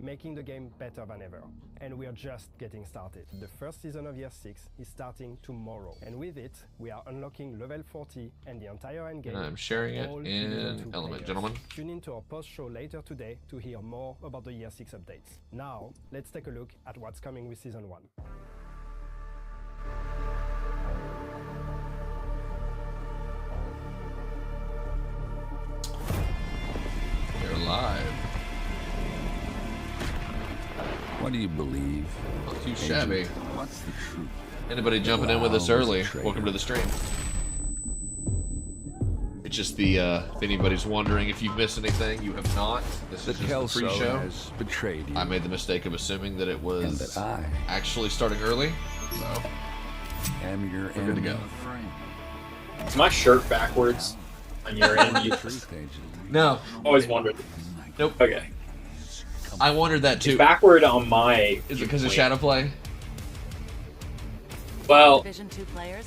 making the game better than ever. And we are just getting started. The first season of Year 6 is starting tomorrow. And with it, we are unlocking level 40 and the entire endgame. I'm sharing it in Element, gentlemen. Tune in to our post-show later today to hear more about the Year 6 updates. Now, let's take a look at what's coming with Season 1. They're live. What do you believe? Not too shabby. What's the truth? Anybody jumping in with us early, welcome to the stream. It's just the, if anybody's wondering if you've missed anything, you have not. This is just the pre-show. Has betrayed you. I made the mistake of assuming that it was And that I actually starting early, so am your we're good to go. Is my shirt backwards on your end? No. Always wondered. Nope. Okay. I wondered that too. It's backward on my... Is it because of shadow play? Well,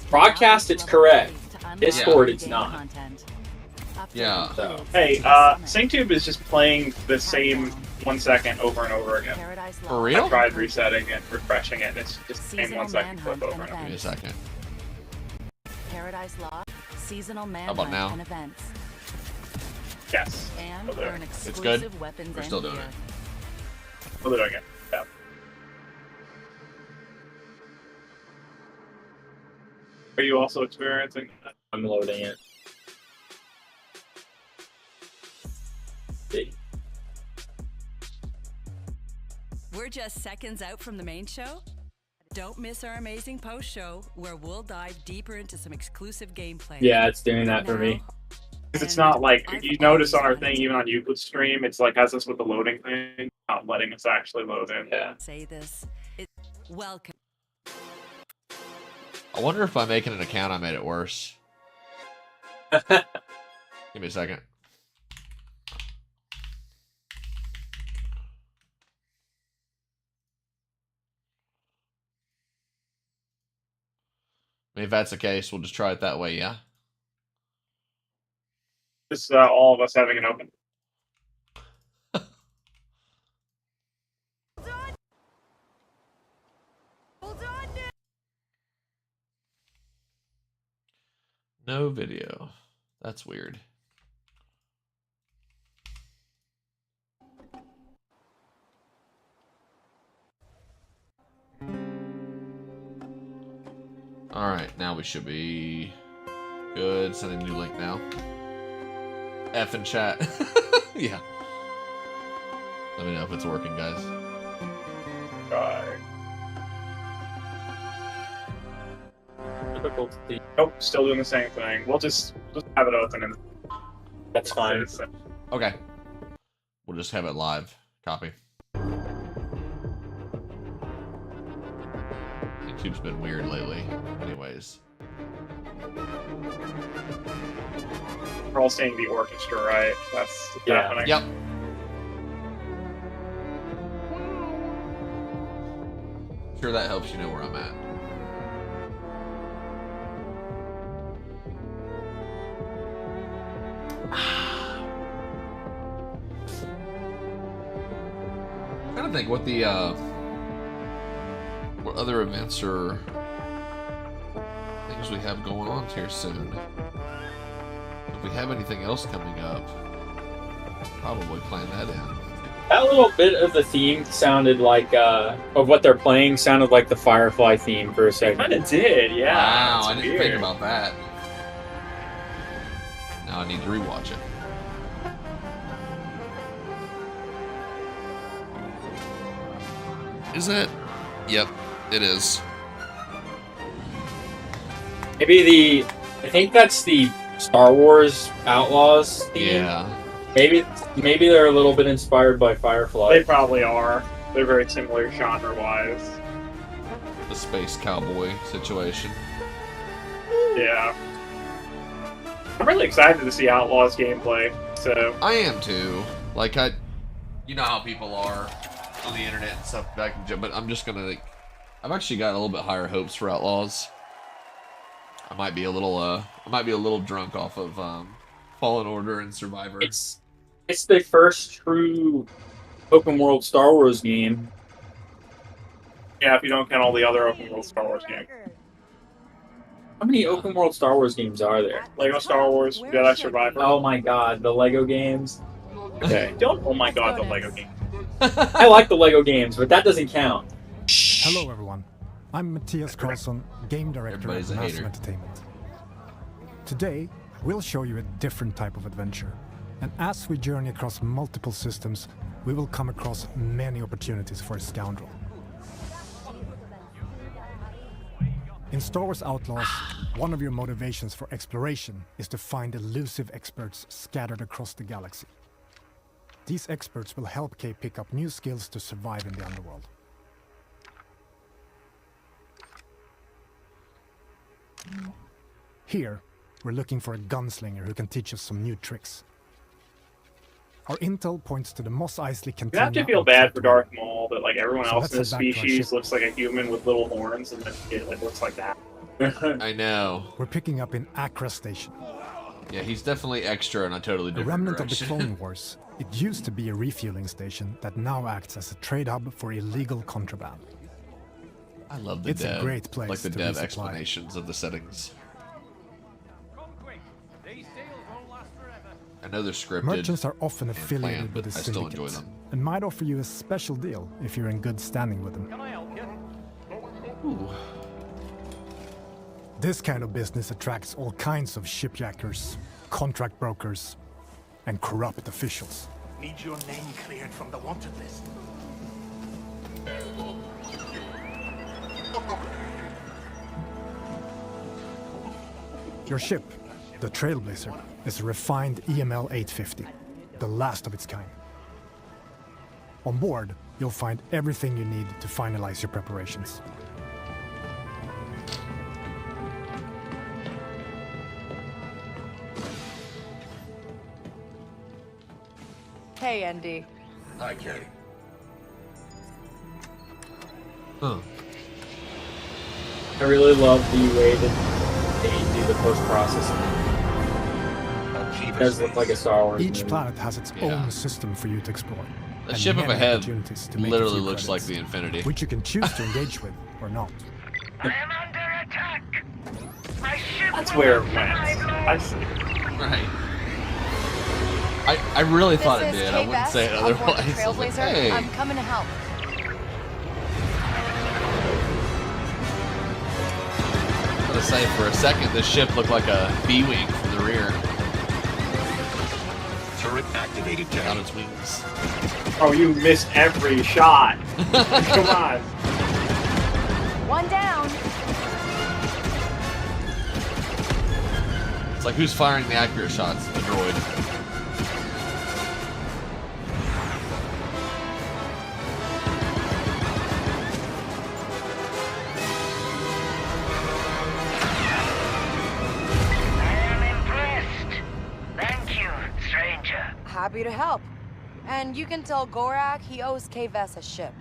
broadcast it's correct. Discord it's not. Yeah. So. Hey, SyncTube is just playing the same 1 second over and over again. For real? I tried resetting it, refreshing it, and it's just the same 1 second clip over and over. Give me a second. Paradise Lost, seasonal How about now? and events. Yes. And Over there. earn It's exclusive good? weapons We're and still doing gear. it. We're doing it. Yeah. Are you also experiencing that? I'm loading it. See. We're just seconds out from the main show. Don't miss our amazing post show where we'll dive deeper into some exclusive gameplay. Yeah, it's doing that for me. Because it's not like, if you notice on our thing, even on Euclid's stream, it's like has us with the loading thing, not letting us actually load in. Yeah. Say this. Welcome. I wonder if by making an account I made it worse. Give me a second. I mean, if that's the case, we'll just try it that way, yeah? Just all of us having it open. No video. That's weird. Alright, now we should be good. Sending a new link now. F in chat. Yeah. Let me know if it's working, guys. Right. Difficulty. Nope, still doing the same thing. We'll just have it open and That's fine. Okay. We'll just have it live. Copy. YouTube's been weird lately. Anyways. We're all seeing the orchestra, right? That's what's Yeah. happening. Yep. Sure that helps you know where I'm at. I'm trying to think what the what other events or things we have going on here soon. If we have anything else coming up, probably plan that in. That little bit of the theme sounded like, of what they're playing sounded like the Firefly theme for a second. Kind of did, yeah. Wow, It's I didn't weird. think about that. Now I need to rewatch it. Is it? Yep, it is. Maybe I think that's the Star Wars Outlaws theme. Yeah. Maybe they're a little bit inspired by Firefly. They probably are. They're very similar genre-wise. The space cowboy situation. Yeah. I'm really excited to see Outlaws gameplay, so... I am too. Like, you know how people are on the internet and stuff back in, but I'm just gonna, like, I've actually got a little bit higher hopes for Outlaws. I might be a little drunk off of Fallen Order and Survivor. It's the first true open world Star Wars game. Yeah, if you don't count all the other open world Star Wars games. How many open world Star Wars games are there? Lego Star Wars, Jedi Survivor. Oh my god, the Lego games. Okay. Don't, oh my god, the Lego game. I like the Lego games, but that doesn't count. Hello everyone, I'm Matthias Karlsson, Game Director Everybody's at a Massive hater. Entertainment. Today, we'll show you a different type of adventure. And as we journey across multiple systems, we will come across many opportunities for a scoundrel. In Star Wars Outlaws, one of your motivations for exploration is to find elusive experts scattered across the galaxy. These experts will help Kay pick up new skills to survive in the underworld. Here, we're looking for a gunslinger who can teach us some new tricks. Our intel points to the Mos Eisley You cantina. have to feel bad for Darth Maul that like everyone So else in the let's head back to our species ship. looks like a human with little horns, and then it like looks like that. I know. We're picking up in Accra Station, Yeah, he's definitely extra in a totally a different remnant of the direction. Clone Wars. It used to be a refueling station that now acts as a trade hub for illegal contraband. I love the It's a dev. great place like the to dev resupply. explanations of the settings. I know they're scripted. Merchants are often and affiliated planned, with but the I still enjoy syndicate them. and might offer you a special deal if you're in good standing with them. Ooh. This kind of business attracts all kinds of shipjackers, contract brokers, and corrupt officials. Need your name cleared from the wanted list. Your ship, the Trailblazer, is a refined EML 850, the last of its kind. On board, you'll find everything you need to finalize your preparations. Hey, Andy. Hi, Carrie. Huh. I really love the way that they do the post-processing. It does look like a Star Wars Each movie. planet has its Yeah. own system for you to explore. The and ship up many ahead opportunities to make a literally few looks like credits, the Infinity. which you can choose to engage with or not. I am under attack. My ship That's will where it not went. survive I long. see. Right. I really thought it did. I wouldn't say it otherwise. I was like, Trailblazer. hey. I'm coming to help. I'm gonna say for a second this ship looked like a B-wing from the rear. Turret activated, Out Jack. its wings. Oh, you missed every shot. Come on. One down. It's like who's firing the accurate shots? The droid. I am impressed. Thank you, stranger. Happy to help. And you can tell Gorak he owes Kves a ship.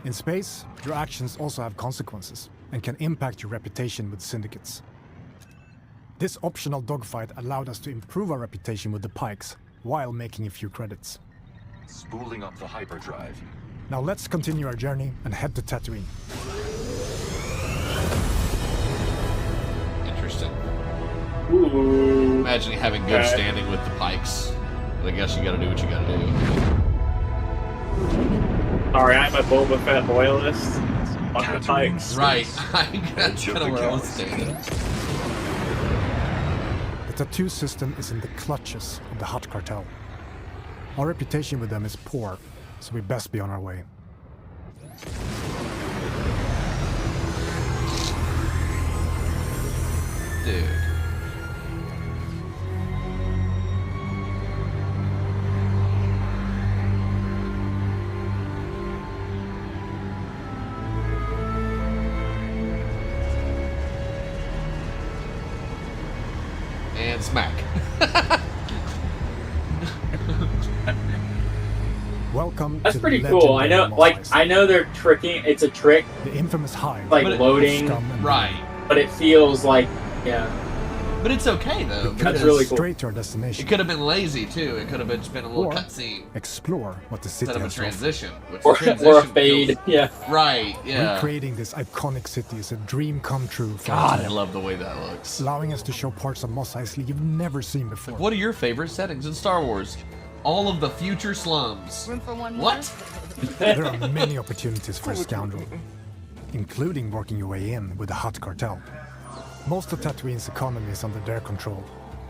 In space, your actions also have consequences and can impact your reputation with syndicates. This optional dogfight allowed us to improve our reputation with the Pikes while making a few credits. Spooling up the hyperdrive. Now let's continue our journey and head to Tatooine. Interesting. Ooh. Imagining having good Okay. standing with the Pikes. But I guess you gotta do what you gotta do. Sorry, I'm a Boba Fett loyalist. Fuck the Pikes. Right. That's kind of where I was standing. The tattoo system is in the clutches of the Hutt cartel. Our reputation with them is poor, so we best be on our way. Dude. And smack. Welcome That's to pretty the cool. I know, legendary like, Mos I know they're tricking. It's a trick, Eisley, the infamous hive. like But it- loading, Scum and Right. but it feels like, yeah. But it's okay though. That's really cool. Straight to our destination. It could have been lazy too. It could have just been a little Or cutscene explore what the city instead of a has to offer. transition. Which Or, the transition or a fade. feels- Yeah. Right. Yeah. Recreating this iconic city is a dream come true for God, I us, love the way that looks. allowing us to show parts of Mos Eisley you've never seen before. What are your favorite settings in Star Wars? All of the future slums. Room for one more? What? There are many opportunities for a scoundrel, including working your way in with the Hutt cartel. Most of Tatooine's economy is under their control,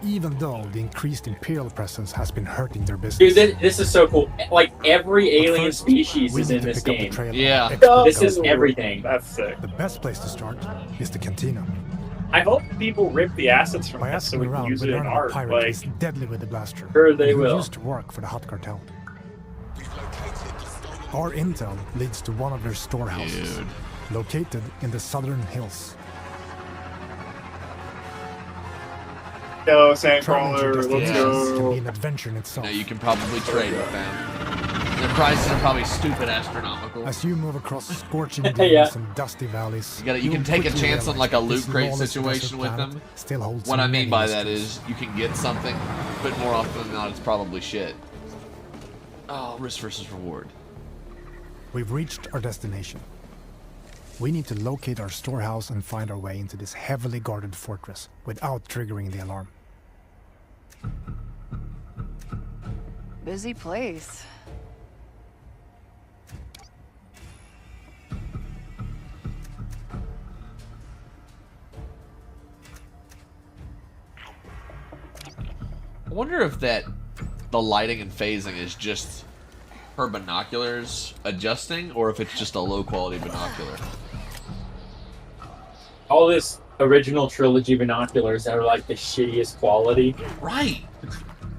even though the increased Imperial presence has been hurting their business. Dude, this is so cool. Like, every But alien first, species we is need in to this pick up the game. trail of Yeah. expert This is gunslinger. everything. That's sick. The best place to start is the cantina. I hope people rip the assets from By this so asking we can around, use we it in learn how art. pirate Like, is deadly with the blaster. Sure they and who will. used to work for the Hutt cartel. Our intel leads to one of their storehouses, Dude. located in the southern hills. yo, Traveling to Sandcrawler, let's destinations can be go. an adventure in itself. Now you can probably trade with them. The prices are probably stupid astronomical. As you move across scorching Yeah. glens and dusty valleys, You can will take a quickly chance on realize like a that loot this crate lawless situation desert with planet them. Still holds What I mean many by that mysteries. is you can get something, but more often than not, it's probably shit. Oh, risk versus reward. We've reached our destination. We need to locate our storehouse and find our way into this heavily guarded fortress without triggering the alarm. Busy place. I wonder if the lighting and phasing is just her binoculars adjusting, or if it's just a low quality binocular. All this original trilogy binoculars that are like the shittiest quality. Right.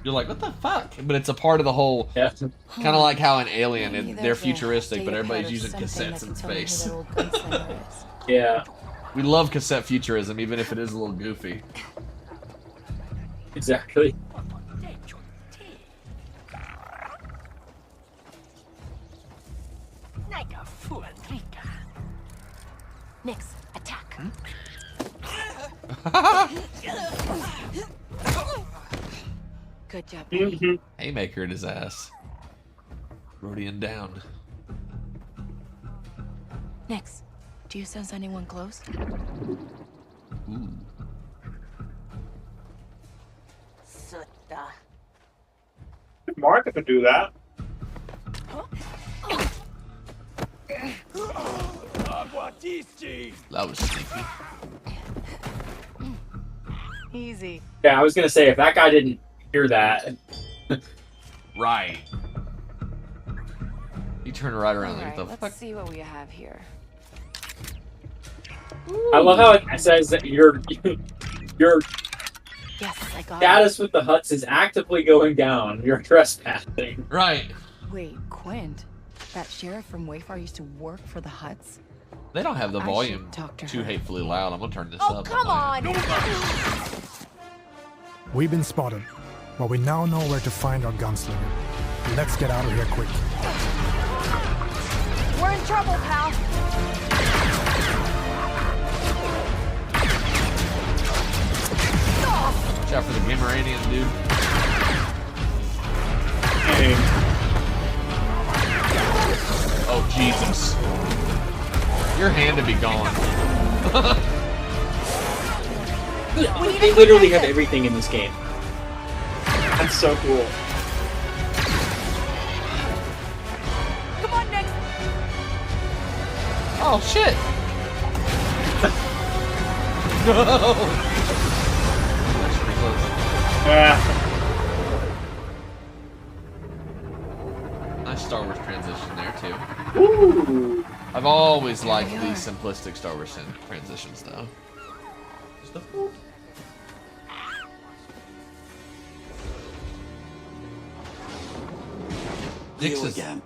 You're like, what the fuck? But it's a part of the whole. Yeah. Kind of like how in Alien, Maybe they're there's a futuristic, but data everybody's pad or using something cassettes that in can tell me who space. that old gunslinger is. Yeah. We love cassette futurism, even if it is a little goofy. Exactly. Nix, attack. Good job, buddy. Mhm. Haymaker at his ass. Rodian down. Nix, do you sense anyone close? Ooh. Sutta. Martha could do that. That was sneaky. Easy. Yeah, I was gonna say, if that guy didn't hear that, Right. You turn right around. Alright, What the let's fuck? see what we have here. I love how it says that your Yes, I got status with the Hutts is actively going down. You're trespassing. Right. it. Wait, Quint. That sheriff from Wayfar used to work for the Hutts? They don't have the I should volume talk to too her. hatefully loud. I'm gonna turn this Oh, up. come on! We've been spotted, but we now know where to find our gunslinger. Let's get out of here quick. We're in trouble, pal. Watch out for the Gameranian, dude. Hey, Oh, Jesus. Your hand to be gone. They literally have everything in this game. that's so cool. Come on, Nix. Oh, shit. No. That's pretty close. Ah, Nice Star Wars transition there, too. ooh. I've always liked these simplistic Star Wars transitions, though. Just the whoop. You Nix's- again.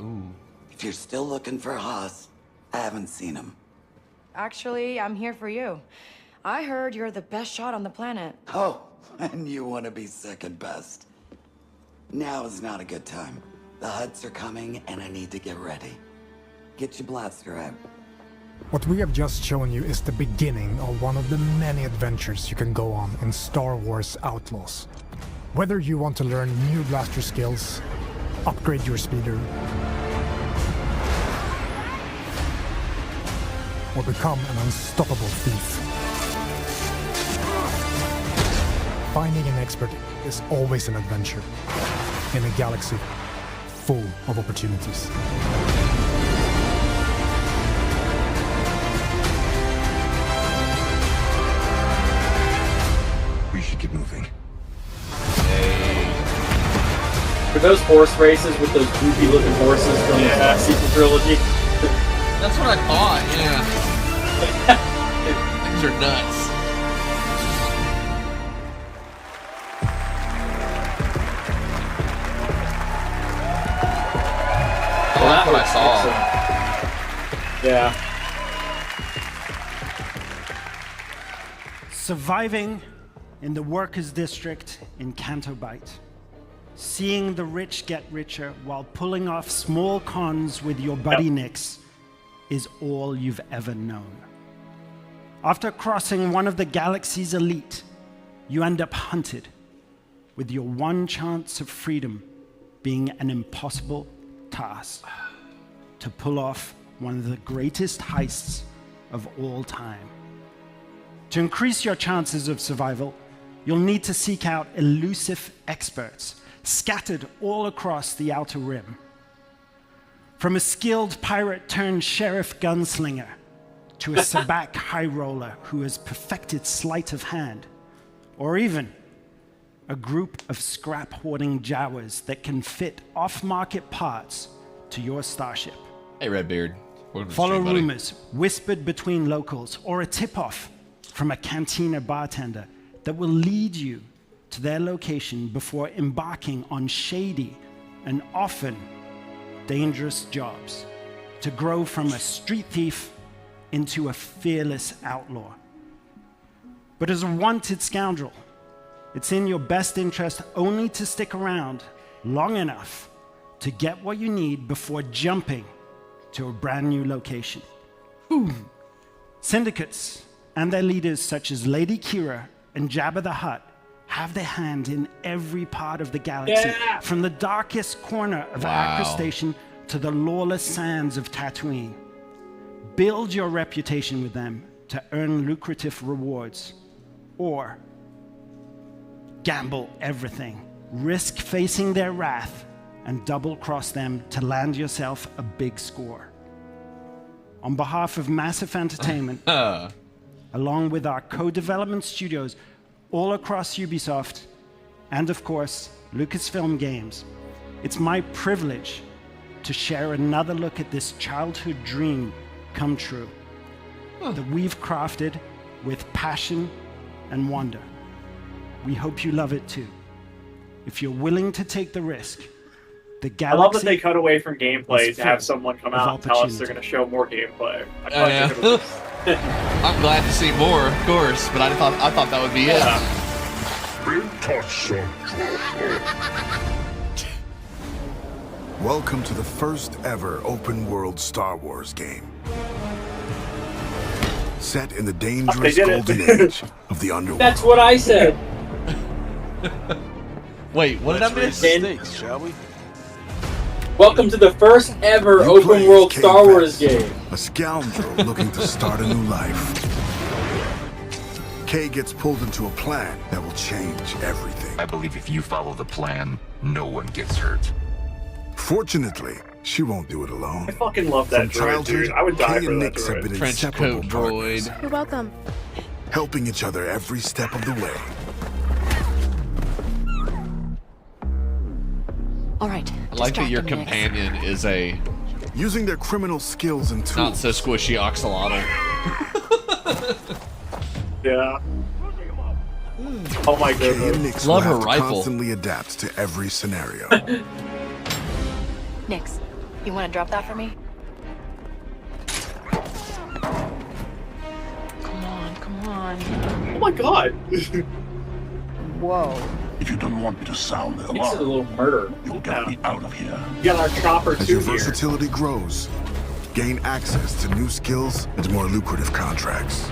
Ooh. If you're still looking for Haas, I haven't seen him. Actually, I'm here for you. I heard you're the best shot on the planet. Oh, and you want to be second best. Now is not a good time. The Hutts are coming, and I need to get ready. Get your blaster out. What we have just shown you is the beginning of one of the many adventures you can go on in Star Wars Outlaws. Whether you want to learn new blaster skills, upgrade your speeder, or become an unstoppable thief, finding an expert is always an adventure in a galaxy full of opportunities. We should get moving. For those horse races with those goofy looking horses from the sequel trilogy. That's what I thought, yeah. Things are nuts. Well, that's what I saw. Yeah. Surviving in the workers' district in Canto Bight. Seeing the rich get richer while pulling off small cons with your buddy Nix is all you've ever known. After crossing one of the galaxy's elite, you end up hunted, with your one chance of freedom being an impossible task to pull off one of the greatest heists of all time. To increase your chances of survival, you'll need to seek out elusive experts scattered all across the Outer Rim. From a skilled pirate turned sheriff gunslinger to a sabacc high roller who has perfected sleight of hand, or even a group of scrap hoarding Jawas that can fit off-market parts to your starship. Hey, Redbeard. Follow rumors whispered between locals, or a tip-off from a cantina bartender that will lead you to their location before embarking on shady and often dangerous jobs to grow from a street thief into a fearless outlaw. But as a wanted scoundrel, it's in your best interest only to stick around long enough to get what you need before jumping to a brand new location. Syndicates and their leaders such as Lady Kira and Jabba the Hutt have their hand in every part of the galaxy, from the darkest corner of Acre Station to the lawless sands of Tatooine. Build your reputation with them to earn lucrative rewards, or gamble everything, risk facing their wrath, and double-cross them to land yourself a big score. On behalf of Massive Entertainment, along with our co-development studios all across Ubisoft, and of course, Lucasfilm Games, it's my privilege to share another look at this childhood dream come true that we've crafted with passion and wonder. We hope you love it too. If you're willing to take the risk, the galaxy. I love that they cut away from gameplay to have someone come out and tell us they're going to show more gameplay. I'm glad to see more, of course, but I thought that would be it. Welcome to the first ever open world Star Wars game. Set in the dangerous golden age of the underworld. That's what I said. Wait, what did I miss? Stakes, shall we? Welcome to the first ever open world Star Wars game. A scoundrel looking to start a new life. Kay gets pulled into a plan that will change everything. I believe if you follow the plan, no one gets hurt. Fortunately, she won't do it alone. I fucking love that droid, dude. I would die Kay for and that Nix have been droid. inseparable partners, You're welcome. helping each other every step of the way. All right. I like that your companion is a using their criminal skills and tools. Not so squishy axolotl. Yeah. Oh my goodness. Love her will have to rifle. Constantly adapt to every scenario. Nix, you want to drop that for me? Come on, come on. Oh my god. Whoa. If you don't want me to sound the It's a alarm, little murder. you'll get me out of here. You got our chopper As too your here. versatility grows, Gain access to new skills and more lucrative contracts.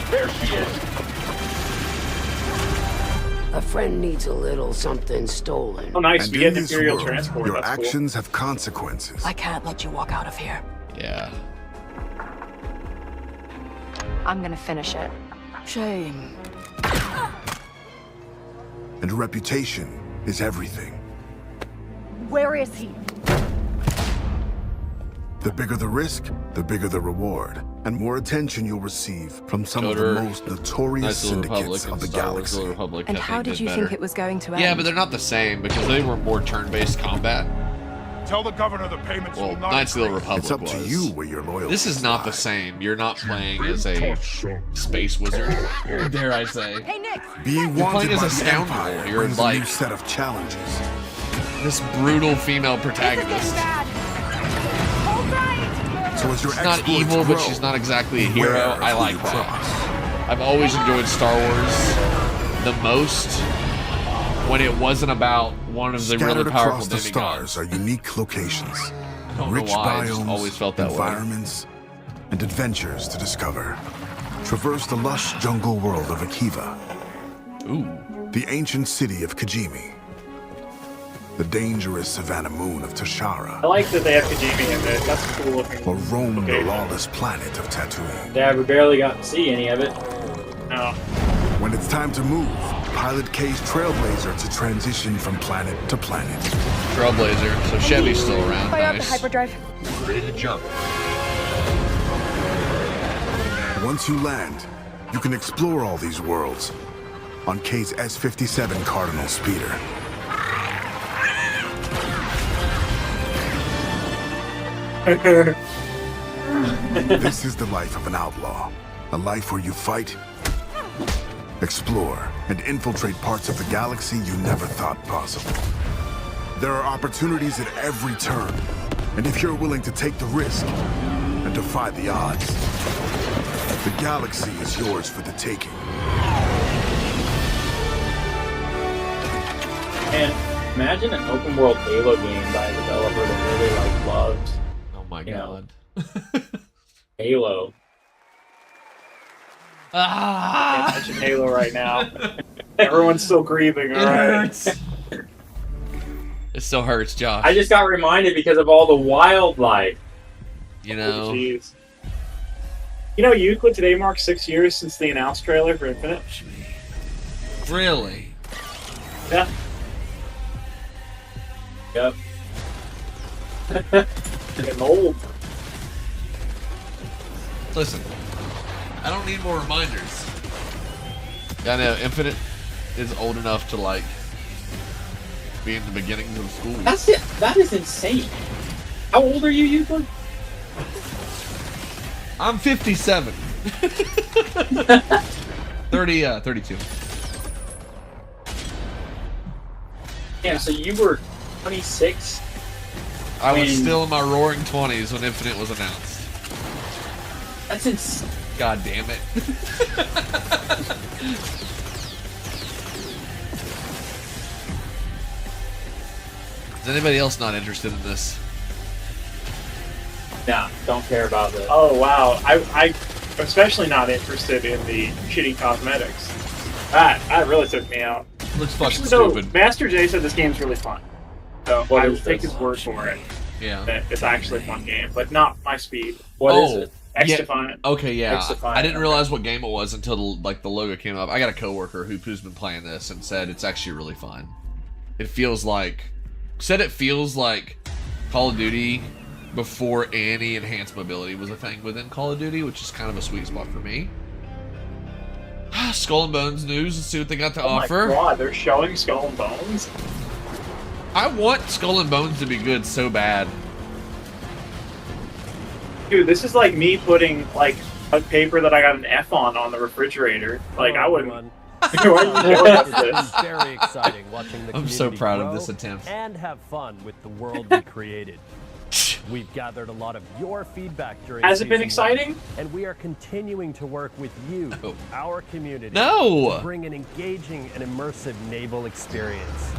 There she is. A friend needs a little something stolen. Oh, nice. And We get in this Imperial world, transport. your That's cool. actions have consequences. I can't let you walk out of here. Yeah. I'm gonna finish it. Shame. And reputation is everything. Where is he? The bigger the risk, the bigger the reward, and more attention you'll receive from some of the Coder, most notorious Knights of the Republic, syndicates and of the Star Wars galaxy. Republic, And I how think, did you better. think it was going to end? Yeah, but they're not the same because they were more turn-based combat. Tell the governor the payments Well, will not Knights of the Republic It's up was. to you where your loyalty This is not the same. You're not playing as a space wizard, dare I say. Hey, Nick! Being You're wanted playing as by a the scoundrel. Empire You're brings a like new set of challenges. this brutal female protagonist. So as your She's not exploits evil, grow, but she's not exactly a beware hero. of I who like you that. cross. I've always enjoyed Star Wars the most when it wasn't about one of the really Scattered powerful across the demigods. stars are unique locations, I don't know rich why, I just biomes, always felt that way. environments, and adventures to discover. Traverse the lush jungle world of Akiva, Ooh. the ancient city of Kijimi, the dangerous savannah moon of I Tashara, like that they have Kajimi in it. That's cool looking. or roam the Okay. lawless planet of Tatooine. Yeah, we barely got to see any of it. No. When it's time to move, pilot K's Trailblazer to transition from planet to planet. Trailblazer, so Chevy's still around. Fire up the Nice. hyperdrive. ready to jump. Once you land, you can explore all these worlds on K's S-57 Cardinal speeder. This is the life of an outlaw. A life where you fight, explore, and infiltrate parts of the galaxy you never thought possible. There are opportunities at every turn, and if you're willing to take the risk and defy the odds, the galaxy is yours for the taking. And imagine an open world Halo game by a developer that really loved. Oh my god. Halo. Can't mention Halo right now. Everyone's still grieving, It alright? hurts. It still hurts, Josh. I just got reminded because of all the wildlife. You know. Jeez. You know, Euclid today marks 6 years since the announced trailer for Infinite. Really? Yeah. Yep. Getting old. Listen, I don't need more reminders. Yeah, I know, Infinite is old enough to, like, be in the beginnings of school. That's it. That is insane. How old are you, Euclid? I'm 57. 32. Yeah, so you were 26? I was mean- still in my roaring 20s when Infinite was announced. That's insane. God damn it. Is anybody else not interested in this? Nah, don't care about this. Oh, wow. I'm especially not interested in the shitty cosmetics. That really took me out. Looks fucking Actually, though, stupid. Master J said this game's really fun. So What I will is take this? his word for it. Yeah. That it's actually a fun game, but not my speed. What is it? X-Defiant. Okay, yeah. X-Defiant, I didn't realize what game it was until the logo came up. I got a coworker who's been playing this and said it's actually really fun. It feels like Call of Duty before any enhanced mobility was a thing within Call of Duty, which is kind of a sweet spot for me. Skull and Bones news. Let's see what they got to offer. Oh my god, they're showing Skull and Bones? I want Skull and Bones to be good so bad. Dude, this is like me putting like a paper that I got an F on the refrigerator. Like I wouldn't. I wouldn't do It's this. very exciting watching the I'm so community proud of grow this attempt. and have fun with the world we created. We've gathered a lot of your feedback during Has it been season one, exciting? and we are continuing to work with you, our community, No! to bring an engaging and immersive naval experience.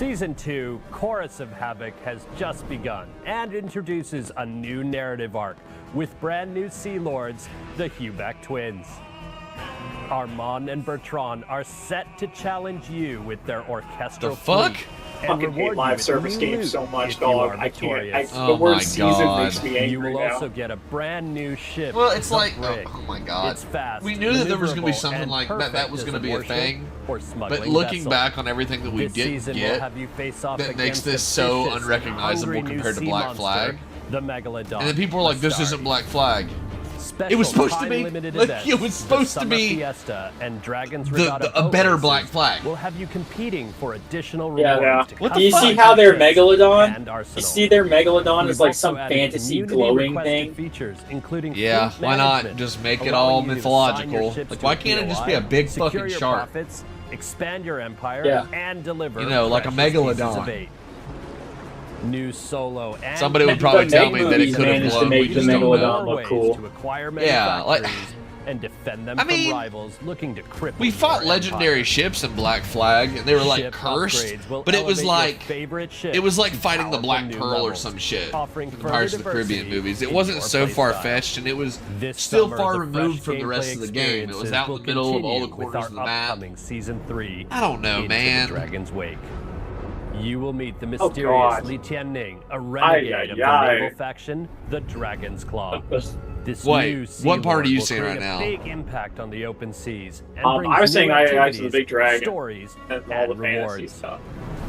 Season 2, Chorus of Havoc, has just begun and introduces a new narrative arc with brand new Sea Lords, the Huback twins. Armand and Bertrand are set to challenge you with their orchestral fuck? fleet I fucking hate live service games so much, dog. I can't. Oh the word my season God. makes me angry You will now. also get a brand new ship. Well, it's the like, Brig. oh my God. It's fast, We knew that there was going to be maneuverable, something and like that. That was perfect going to as be a warship thing. or But smuggling looking vessel. back on everything that we This did season will get, have you face off that makes against this a so vicious, unrecognizable hungry new compared to sea Black monster, Flag. The Megalodon. And then people were like, "This Astari. isn't Black Flag." Special It was supposed to be time-limited like, events, it was supposed the to Summer be Fiesta and Dragons a Regatta better boat Black races Flag. will have you competing for additional Yeah, rewards. yeah. To Do you see customize how their your ships Megalodon? and You arsenal. see their Megalodon We've is like also some added fantasy community glowing requested thing. features, including Yeah, fleet why not management, just make it allowing all you to mythological? assign your ships Like, to why a can't it just POI, be a big secure fucking your shark? profits, expand your empire, Yeah. and deliver You know, like a precious pieces Megalodon. of bait. New solo and Somebody would probably tell me that it could have managed to blown. make We the just don't Megalodon know. look ways cool. to acquire Yeah, like- manufacturers and defend them I mean, from rivals looking to cripple We your fought legendary empire. ships in Black Flag, and they were like Ship cursed. upgrades will But it was elevate your like favorite ship it was like to fighting the powerful Black new Pearl or levels, some shit offering from the further Pirates of the Caribbean diversity movies. It in wasn't your so playstyle. far fetched, and it was This still summer, far the removed fresh from the rest gameplay of the game. It was experiences out in will the middle of all the continue with corners of the our map. upcoming Season 3. I don't know, Into man. The Dragon's Wake. You will meet the Oh, mysterious God. Li Tianning, a renegade of the Ay. naval faction, the Dragon's Claw. This Wait, new sea what part lord are you will seeing create right a now? big impact on the open seas and I brings was saying new I actually the activities, big dragon stories, and all the fantasy rewards. stuff.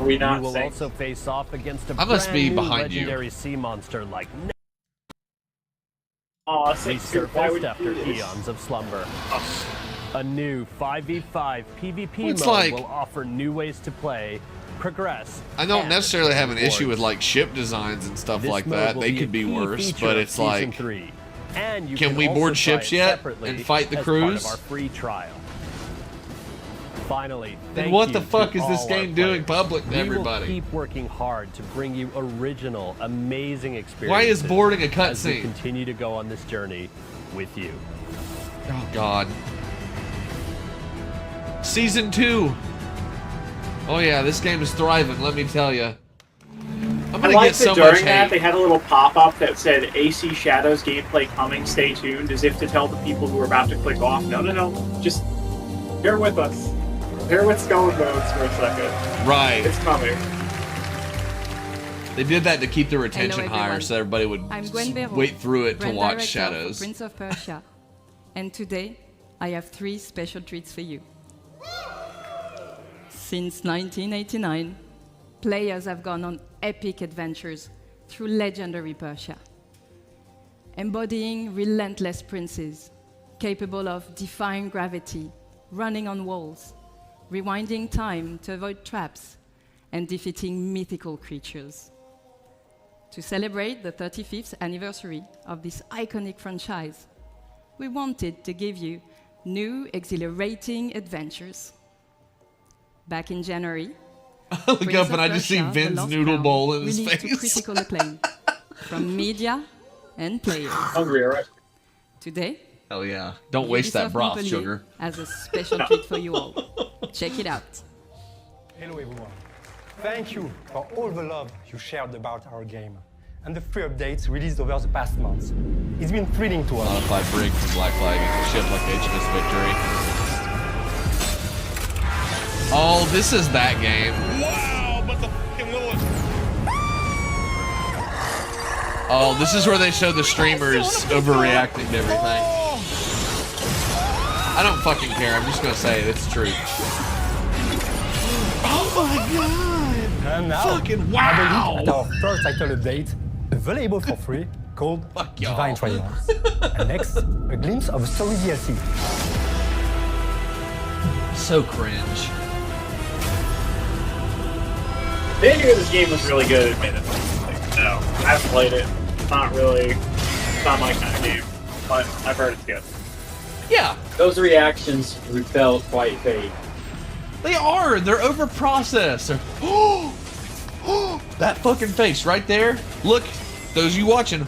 Are we not You will saying? also face off against a I must brand be new behind you. legendary sea monster like Oh, why would resurfaced you after do this? eons of slumber. A new 5v5 PvP It's mode like- will offer new ways to play, progress. I don't and necessarily have an issue with rewards. like ship designs and stuff This like mode that. will They be a could be key worse, feature but of it's Season like, 3. And you can we also board try ships it yet separately and fight the as part crews? of our free trial. Finally, Then thank what you the fuck to is this all game our doing players. public to We will everybody? keep working hard to bring you original, amazing experiences. Why is boarding a as we cutscene? continue to go on this journey with you. Oh God. Season 2. Oh yeah, this game is thriving. Let me tell you. I'm I gonna liked get so that during much that hate. they had a little pop-up that said AC Shadows gameplay coming, stay tuned, as if to tell the people who are about to click off, no, just bear with us. Bear with Skull and Bones for a second. Right. It's coming. They did that to keep the retention Hello, higher, everyone. so everybody would I'm Gwen Berraud, wait through it to brand watch director Shadows. for Prince of Persia. And today, I have 3 special treats for you. Since 1989, players have gone on epic adventures through legendary Persia, embodying relentless princes, capable of defying gravity, running on walls, rewinding time to avoid traps, and defeating mythical creatures. To celebrate the 35th anniversary of this iconic franchise, we wanted to give you new exhilarating adventures. Back in January, I look Prince up of and I just see Persia, The Vin's Lost noodle Crown bowl in his released to face. critical acclaim from media and players. Hungry, alright? Today, Hell yeah. Don't waste that Ubisoft broth, Montpellier sugar. has a special treat for you all. Check it out. Hello everyone. Thank you for all the love you shared about our game and the free updates released over the past months. It's been thrilling to us. Modified brig from Black Flag and ship like HMS Victory. Oh, this is that game. Wow, but the fucking little. Oh, this is where they show the streamers overreacting to everything. I don't fucking care. I'm just gonna say it. It's true. Oh my god! And now, Fucking wow! have a look at our first title update, available for free, called Divine Triumphs. And next, a glimpse of a story DLC. So cringe. The ending of this game was really good, admittedly. No, I haven't played it. It's not my kind of game, but I've heard it's good. Yeah. Those reactions felt quite fake. They are. They're overprocessed. They're, that fucking face right there. Look, those of you watching,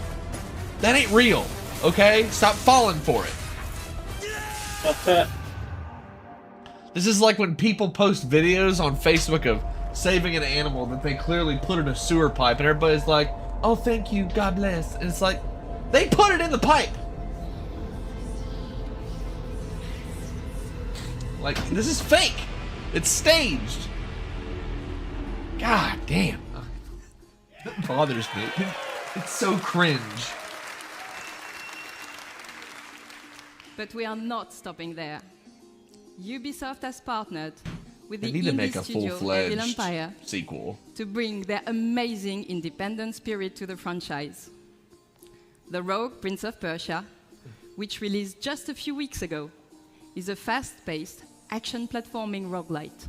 that ain't real. Okay? Stop falling for it. This is like when people post videos on Facebook of saving an animal that they clearly put in a sewer pipe, and everybody's like, "Oh, thank you, God bless." And it's like, they put it in the pipe. Like, this is fake. It's staged. God damn. That bothers me. It's so cringe. But we are not stopping there. Ubisoft has partnered with They the need to make indie a studio full-fledged Evil Empire sequel to bring their amazing independent spirit to the franchise. The Rogue Prince of Persia, which released just a few weeks ago, is a fast-paced action platforming roguelite.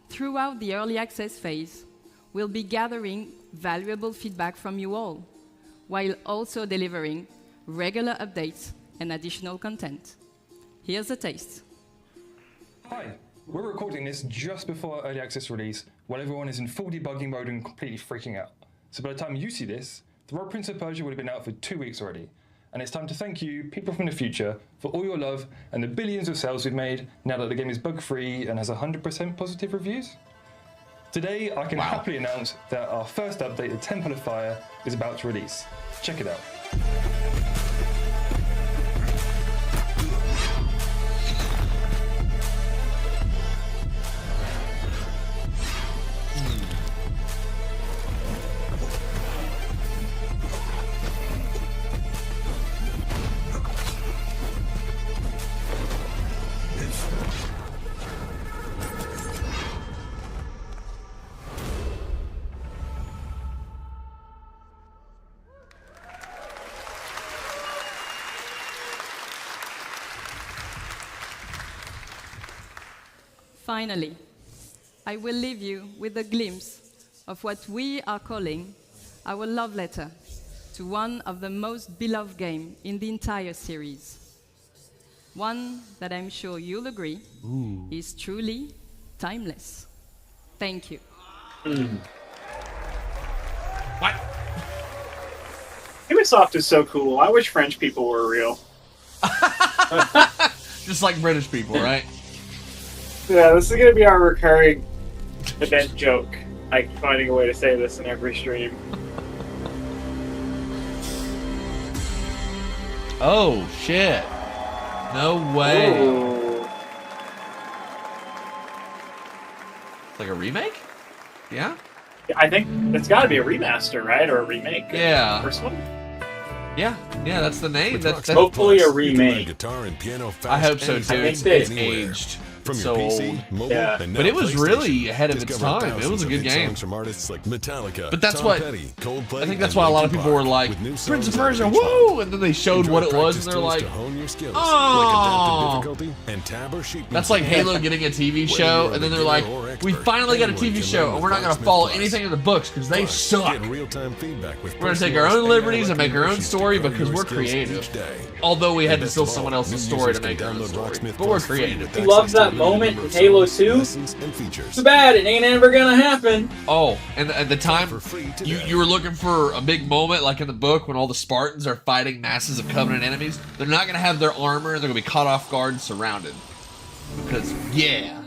Throughout the early access phase, we'll be gathering valuable feedback from you all, while also delivering regular updates and additional content. Here's a taste. Hi, we're recording this just before early access release, while everyone is in full debugging mode and completely freaking out. So by the time you see this, The Rogue Prince of Persia would have been out for 2 weeks already. And it's time to thank you, people from the future, for all your love and the billions of sales we've made now that the game is bug-free and has 100% positive reviews. Today, I can happily announce that our first update, the Temple of Fire, is about to release. Check it out. Finally, I will leave you with a glimpse of what we are calling our love letter to one of the most beloved games in the entire series. One that I'm sure you'll agree is truly timeless. Thank you. What? Ubisoft is so cool. I wish French people were real. Just like British people, right? Yeah, this is going to be our recurring event joke. I keep finding a way to say this in every stream. Oh, shit. No way. Ooh. It's like a remake? Yeah? I think it's got to be a remaster, right? Or a remake? Yeah. The first one? Yeah, that's the name. That's hopefully a remake. Guitar and piano I hope so too. I think It's anywhere. aged. From your so PC, old. mobile, Yeah. and But now it was PlayStation. really ahead of its Discover time. It was thousands a of good hit game. songs from artists like Metallica, But that's Tom what Petty, Coldplay, I think that's and why a lot of Linkin people were Park, like, with new Prince of songs Persia, every woo! And then they showed Enjoy what it was, practice and they're tools like, to hone your skills, oh! like adaptive difficulty and tab or sheet That's music. like Halo getting a TV show, you're a and then they're like, beginner or we expert, finally got a anyone TV can show, learn and we're not going to with follow Plus. anything in the books, because they Plus, suck. get real-time feedback with We're going to take our personalized own liberties AI and make our own recommendations to story grow because your we're skills creative. each day. Although we had And to best steal of all, someone else's new story users to make can our own download story. Rocksmith But we're Plus free creative. with Love access that to a moment number in of Halo songs, 2. lessons, and features. Too bad, it ain't ever gonna happen. Oh, and at the time, For free you today. were looking for a big moment, like in the book, when all the Spartans are fighting masses of Covenant enemies. They're not going to have their armor, and they're going to be caught off guard and surrounded. Because, yeah.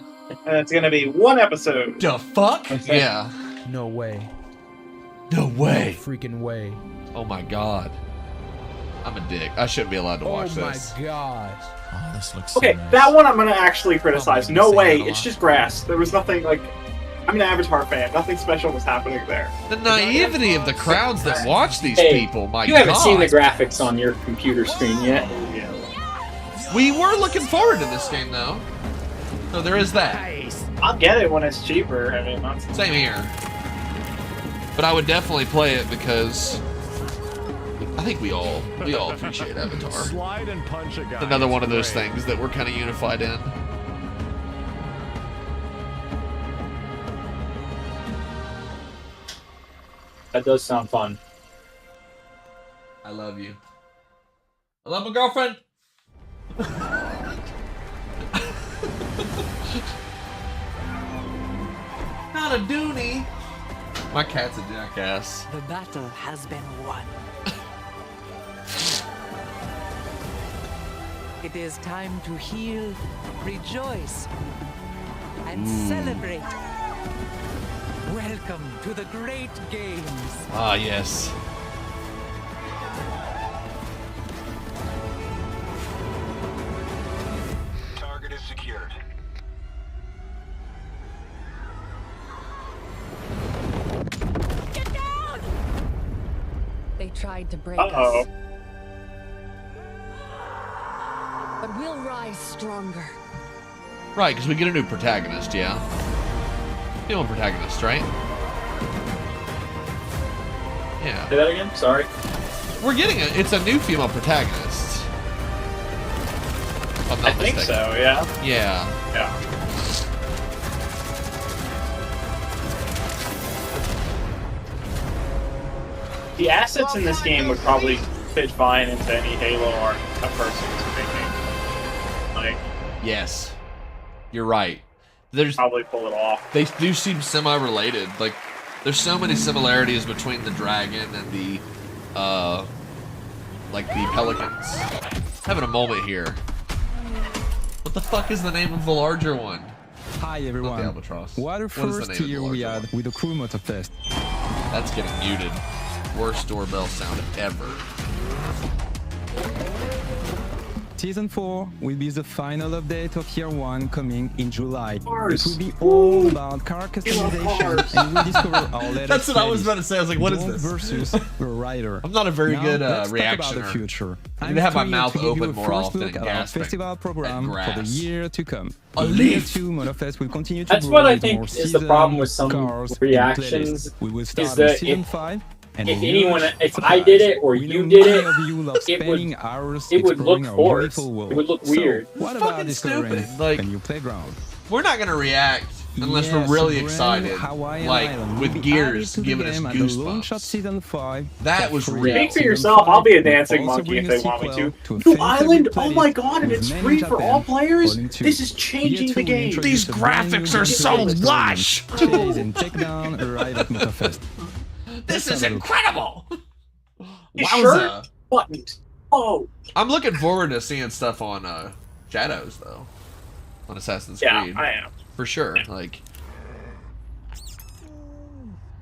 And it's going to be one episode. The fuck? Yeah. No way. No way. No freaking way. Oh my god. I'm a dick. I shouldn't be allowed to watch Oh my this. gosh. Oh, this looks Okay, so nice. that one I'm going to actually criticize. I'm No gonna way, say that a it's lot. just grass. There was nothing like... I'm an Avatar fan. Nothing special was happening there. The naivety of the crowds that watch these Hey, people, my you god. haven't seen the graphics on your computer screen yet. We were looking forward to this game, though. So there is that. I'll get it when it's cheaper. I mean, that's... Same here. But I would definitely play it because I think we all appreciate Avatar. Slide and punch a guy. Another one of those Great. things that we're kind of unified in. That does sound fun. I love you. I love my girlfriend. Not a dooney. My cat's a jackass. The battle has been won. It is time to heal, rejoice, and celebrate. Welcome to the great games. Ah, yes. Target is secured. Get down! They tried to break Uh-oh. us. But we'll rise stronger. Right, because we get a new protagonist, yeah. Female protagonist, right? Yeah. Say that again? Sorry. We're getting it. It's a new female protagonist. If I'm not I think mistaken. so, yeah. Yeah. Yeah. The assets in this game would probably fit fine into any Halo art a person is making. Like, Yes. You're right. There's probably pull it off. They do seem semi-related. Like, there's so many similarities between the dragon and the, like the pelicans. Having a moment here. What the fuck is the name of the larger one? Hi everyone. Not the albatross. What a What is the first name of the year we larger had with the crew motor test. That's getting muted. Worst doorbell sound ever. Season 4 will be the final update of Year 1 coming in July. Cars. It will be all about car customization and we will discover our latest That's what I was playlist. about to say. I was like, what is Dog this? versus the rider. I'm not a very Now, good let's talk about reactioner. the future. I need to have my thrilled mouth to give you open a more first often look and at our gasping festival program for the grass. year to come. A In leaf. Year 2, Motorfest will continue to That's grow what I with think more is the season, problem with some cars, and reactions, playlists. We will is start with that season if- 5. And if new anyone, if surprise. I did it or We you know did many it, of you love it spending would, hours it would look exploring our forced. beautiful world. It would look So, weird. what about Fucking discovering stupid. Like, a new playground? We're not gonna react unless Yes, we're really a brand excited. Hawaiian Like island will with be Gears added to the giving us game at the launch of goosebumps. season 5. That was real. Speak for yourself. I'll be a dancing monkey if they want me to. New Island? Oh my god, and it's free for all players? This is changing the game. These graphics are so lush! Chase and take down arrive at Motorfest. This Let's is have a look. incredible! Your Wowza. shirt buttoned. Oh. I'm looking forward to seeing stuff on Shadows though. On Assassin's Yeah, Creed. I am. For sure. Like,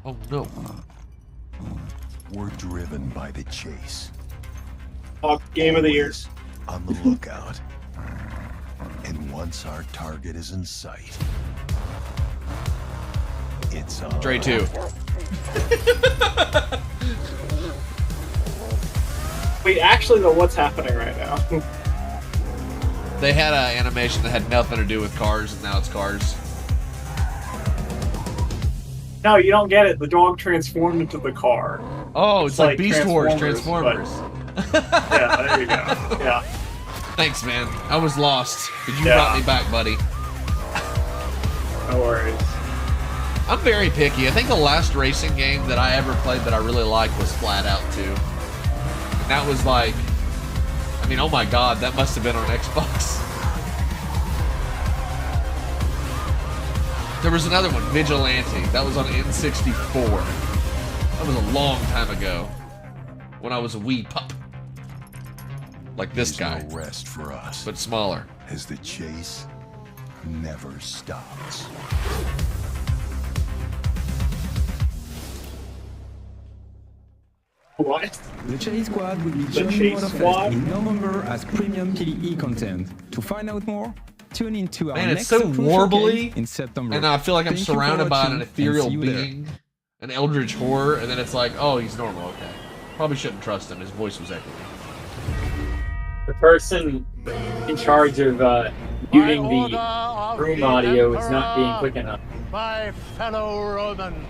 oh no. We're driven by the chase. Oh, game of the year. On the lookout. And once our target is in sight, it's on. Dre 2. Wait, actually, though, what's happening right now? They had an animation that had nothing to do with cars, and now it's cars. No, you don't get it. The dog transformed into the car. Oh, it's like Beast Wars Transformers. Transformers. Yeah, there you go. Yeah. Thanks, man. I was lost, but you Yeah. brought me back, buddy. No worries. I'm very picky. I think the last racing game that I ever played that I really liked was Flat Out 2. And that was like, I mean, oh my god, that must have been on Xbox. There was another one, Vigilante. That was on N64. That was a long time ago. When I was a wee pup. Like this guy. No rest for us. But smaller. As the chase never stops. What? The Chase Squad will be The joining Chase Motorfest Squad? in November as premium PvE content. To find out more, tune into our Man, it's next so April warbly, showcase in September. and I feel like I'm Thank you for surrounded by an watching, ethereal and see you there. being, an eldritch horror, and then it's like, oh, he's normal, okay. Probably shouldn't trust him, his voice was echoing. The person in charge of muting the room audio is not being quick enough. My fellow Romans,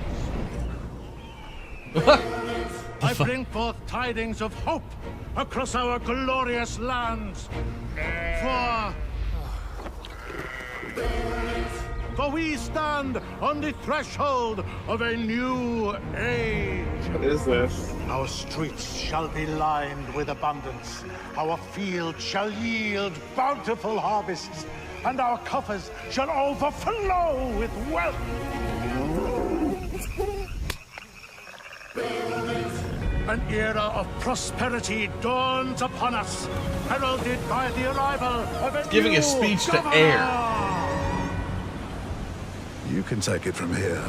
I bring forth tidings of hope across our glorious lands. For we stand on the threshold of a new age. What is this? Our streets shall be lined with abundance. Our fields shall yield bountiful harvests, and our coffers shall overflow with wealth. An era of prosperity dawns upon us, heralded by the arrival of a Giving new a speech to governor. air. You can take it from here.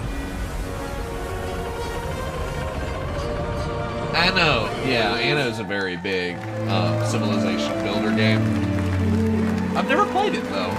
Anno. Yeah, Anno is a very big civilization builder game. I've never played it though.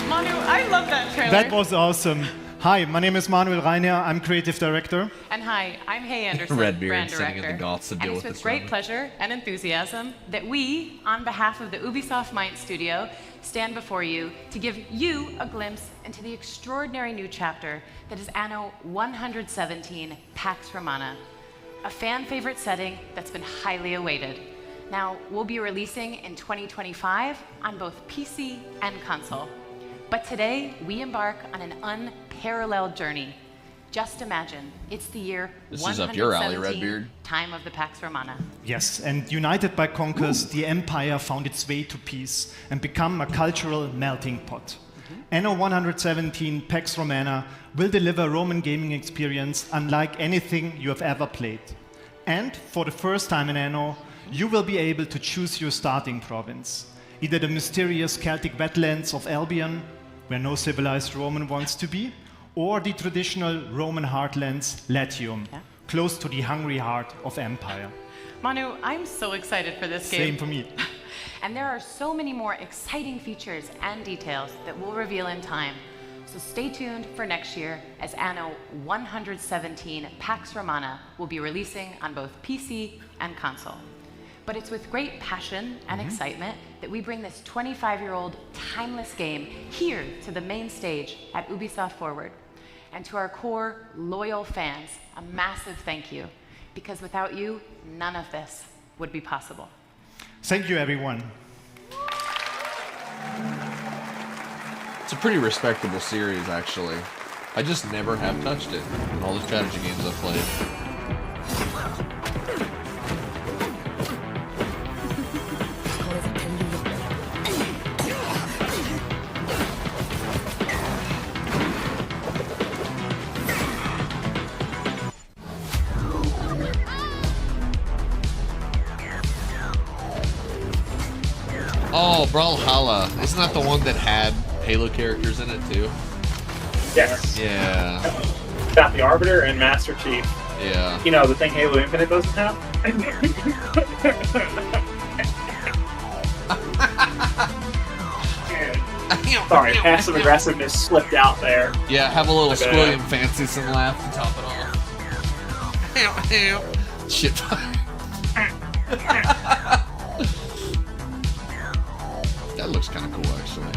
Manu, I love that trailer. That was awesome. Hi, my name is Manuel Reiner. I'm creative director. And hi, I'm Hay Anderson, Redbeard brand sitting director. in the Goths to and deal it's with with this great moment. pleasure and enthusiasm that we, on behalf of the Ubisoft Mind Studio, stand before you to give you a glimpse into the extraordinary new chapter that is Anno 117 Pax Romana, a fan favorite setting that's been highly awaited. Now, we'll be releasing in 2025 on both PC and console. But today, we embark on an unparalleled journey. Just imagine, it's the year This is up your alley, 117, Redbeard. time of the Pax Romana. Yes, and united by conquest, the Empire found its way to peace and become a cultural melting pot. Anno 117 Pax Romana will deliver Roman gaming experience unlike anything you have ever played. And for the first time in Anno, you will be able to choose your starting province. Either the mysterious Celtic wetlands of Albion, where no civilized Roman wants to be, or the traditional Roman heartlands, Latium, close to the hungry heart of Empire. Manu, I'm so excited for this game. Same for me. And there are so many more exciting features and details that we'll reveal in time. So stay tuned for next year as Anno 117 Pax Romana will be releasing on both PC and console. But it's with great passion and excitement that we bring this 25-year-old timeless game here to the main stage at Ubisoft Forward. And to our core, loyal fans, a massive thank you, because without you, none of this would be possible. Thank you, everyone. It's a pretty respectable series, actually. I just never have touched it in all the strategy games I've played. Oh, Brawlhalla. Isn't that the one that had Halo characters in it, too? Yes. Yeah. Got the Arbiter and Master Chief. Yeah. You know, the thing Halo Infinite doesn't have? Sorry, passive aggressiveness slipped out there. Yeah, have a little Okay. squilliam fancy laugh to top it off. Shit. That looks kind of cool, actually.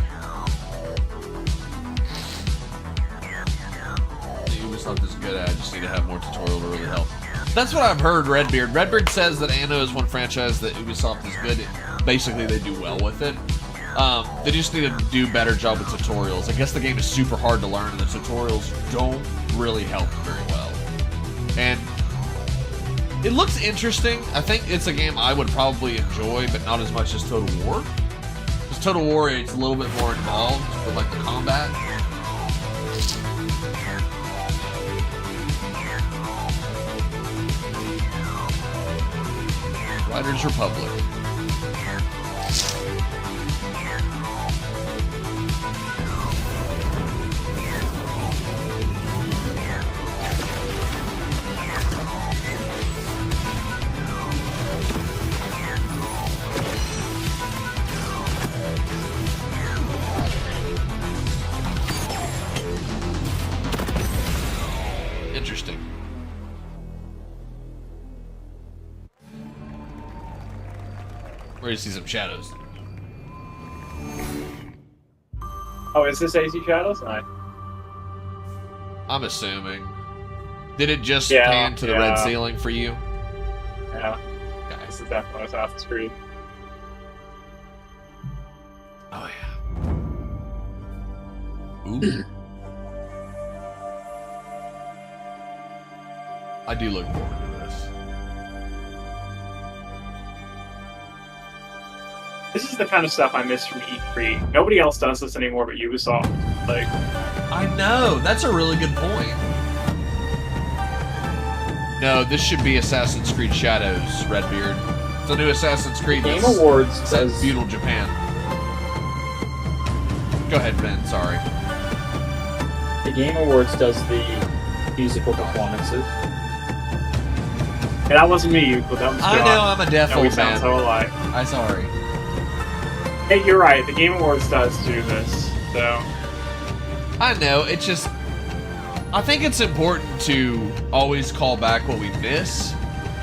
Ubisoft is good at. I just need to have more tutorial to really help. That's what I've heard, Redbeard. Redbeard says that Anno is one franchise that Ubisoft is good at. Basically, they do well with it. They just need to do a better job with tutorials. I guess the game is super hard to learn, and the tutorials don't really help very well. And it looks interesting. I think it's a game I would probably enjoy, but not as much as Total War. Because Total War, it's a little bit more involved with like the combat. Riders Republic. Interesting. Where do you see some shadows? Oh, is this AC Shadows? I'm assuming. Did it just Yeah, pan to the red yeah. ceiling for you? Yeah. This is definitely Assassin's Creed. Oh yeah. Ooh. I do look forward to this. This is the kind of stuff I miss from E3. Nobody else does this anymore but Ubisoft. Like, I know, that's a really good point. No, this should be Assassin's Creed Shadows, Redbeard. It's a new Assassin's Creed. Game that's Awards set in says- feudal Japan. Go ahead, Ben, sorry. The Game Awards does the musical performances. Hey, that wasn't me, Euclid. That was I John. know, I'm a deaf No, we old sound man. so alike. I'm sorry. Hey, you're right. The Game Awards does do this, so. I know, it's just... I think it's important to always call back what we miss,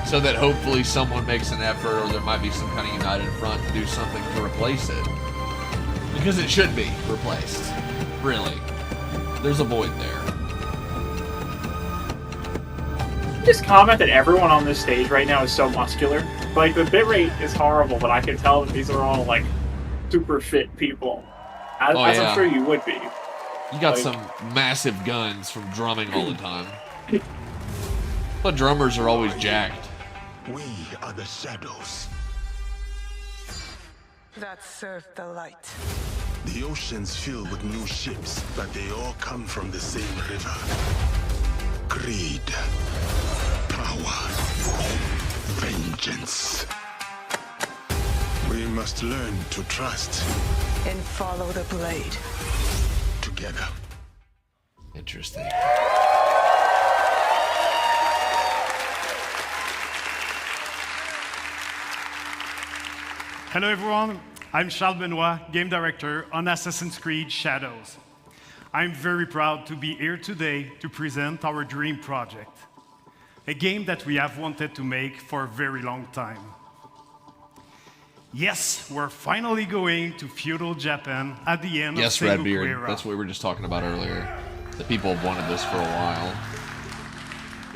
so that hopefully someone makes an effort, or there might be some kind of united front to do something to replace it. Because it should be replaced. Really. There's a void there. Just comment that everyone on this stage right now is so muscular. Like, the bitrate is horrible, but I can tell that these are all, like, super fit people. As yeah. I'm sure you would be. You got Like- some massive guns from drumming all the time. But drummers are always jacked. We are the shadows. That served the light. The ocean's filled with new ships, but they all come from the same river. Greed. Power. Vengeance. We must learn to trust. And follow the blade. Together. Interesting. Hello everyone, I'm Charles Benoit, Game Director on Assassin's Creed Shadows. I'm very proud to be here today to present our dream project, a game that we have wanted to make for a very long time. Yes, we're finally going to feudal Japan at the end Yes, of Sengoku Redbeard. era. That's what we were just talking about earlier. The people have wanted this for a while.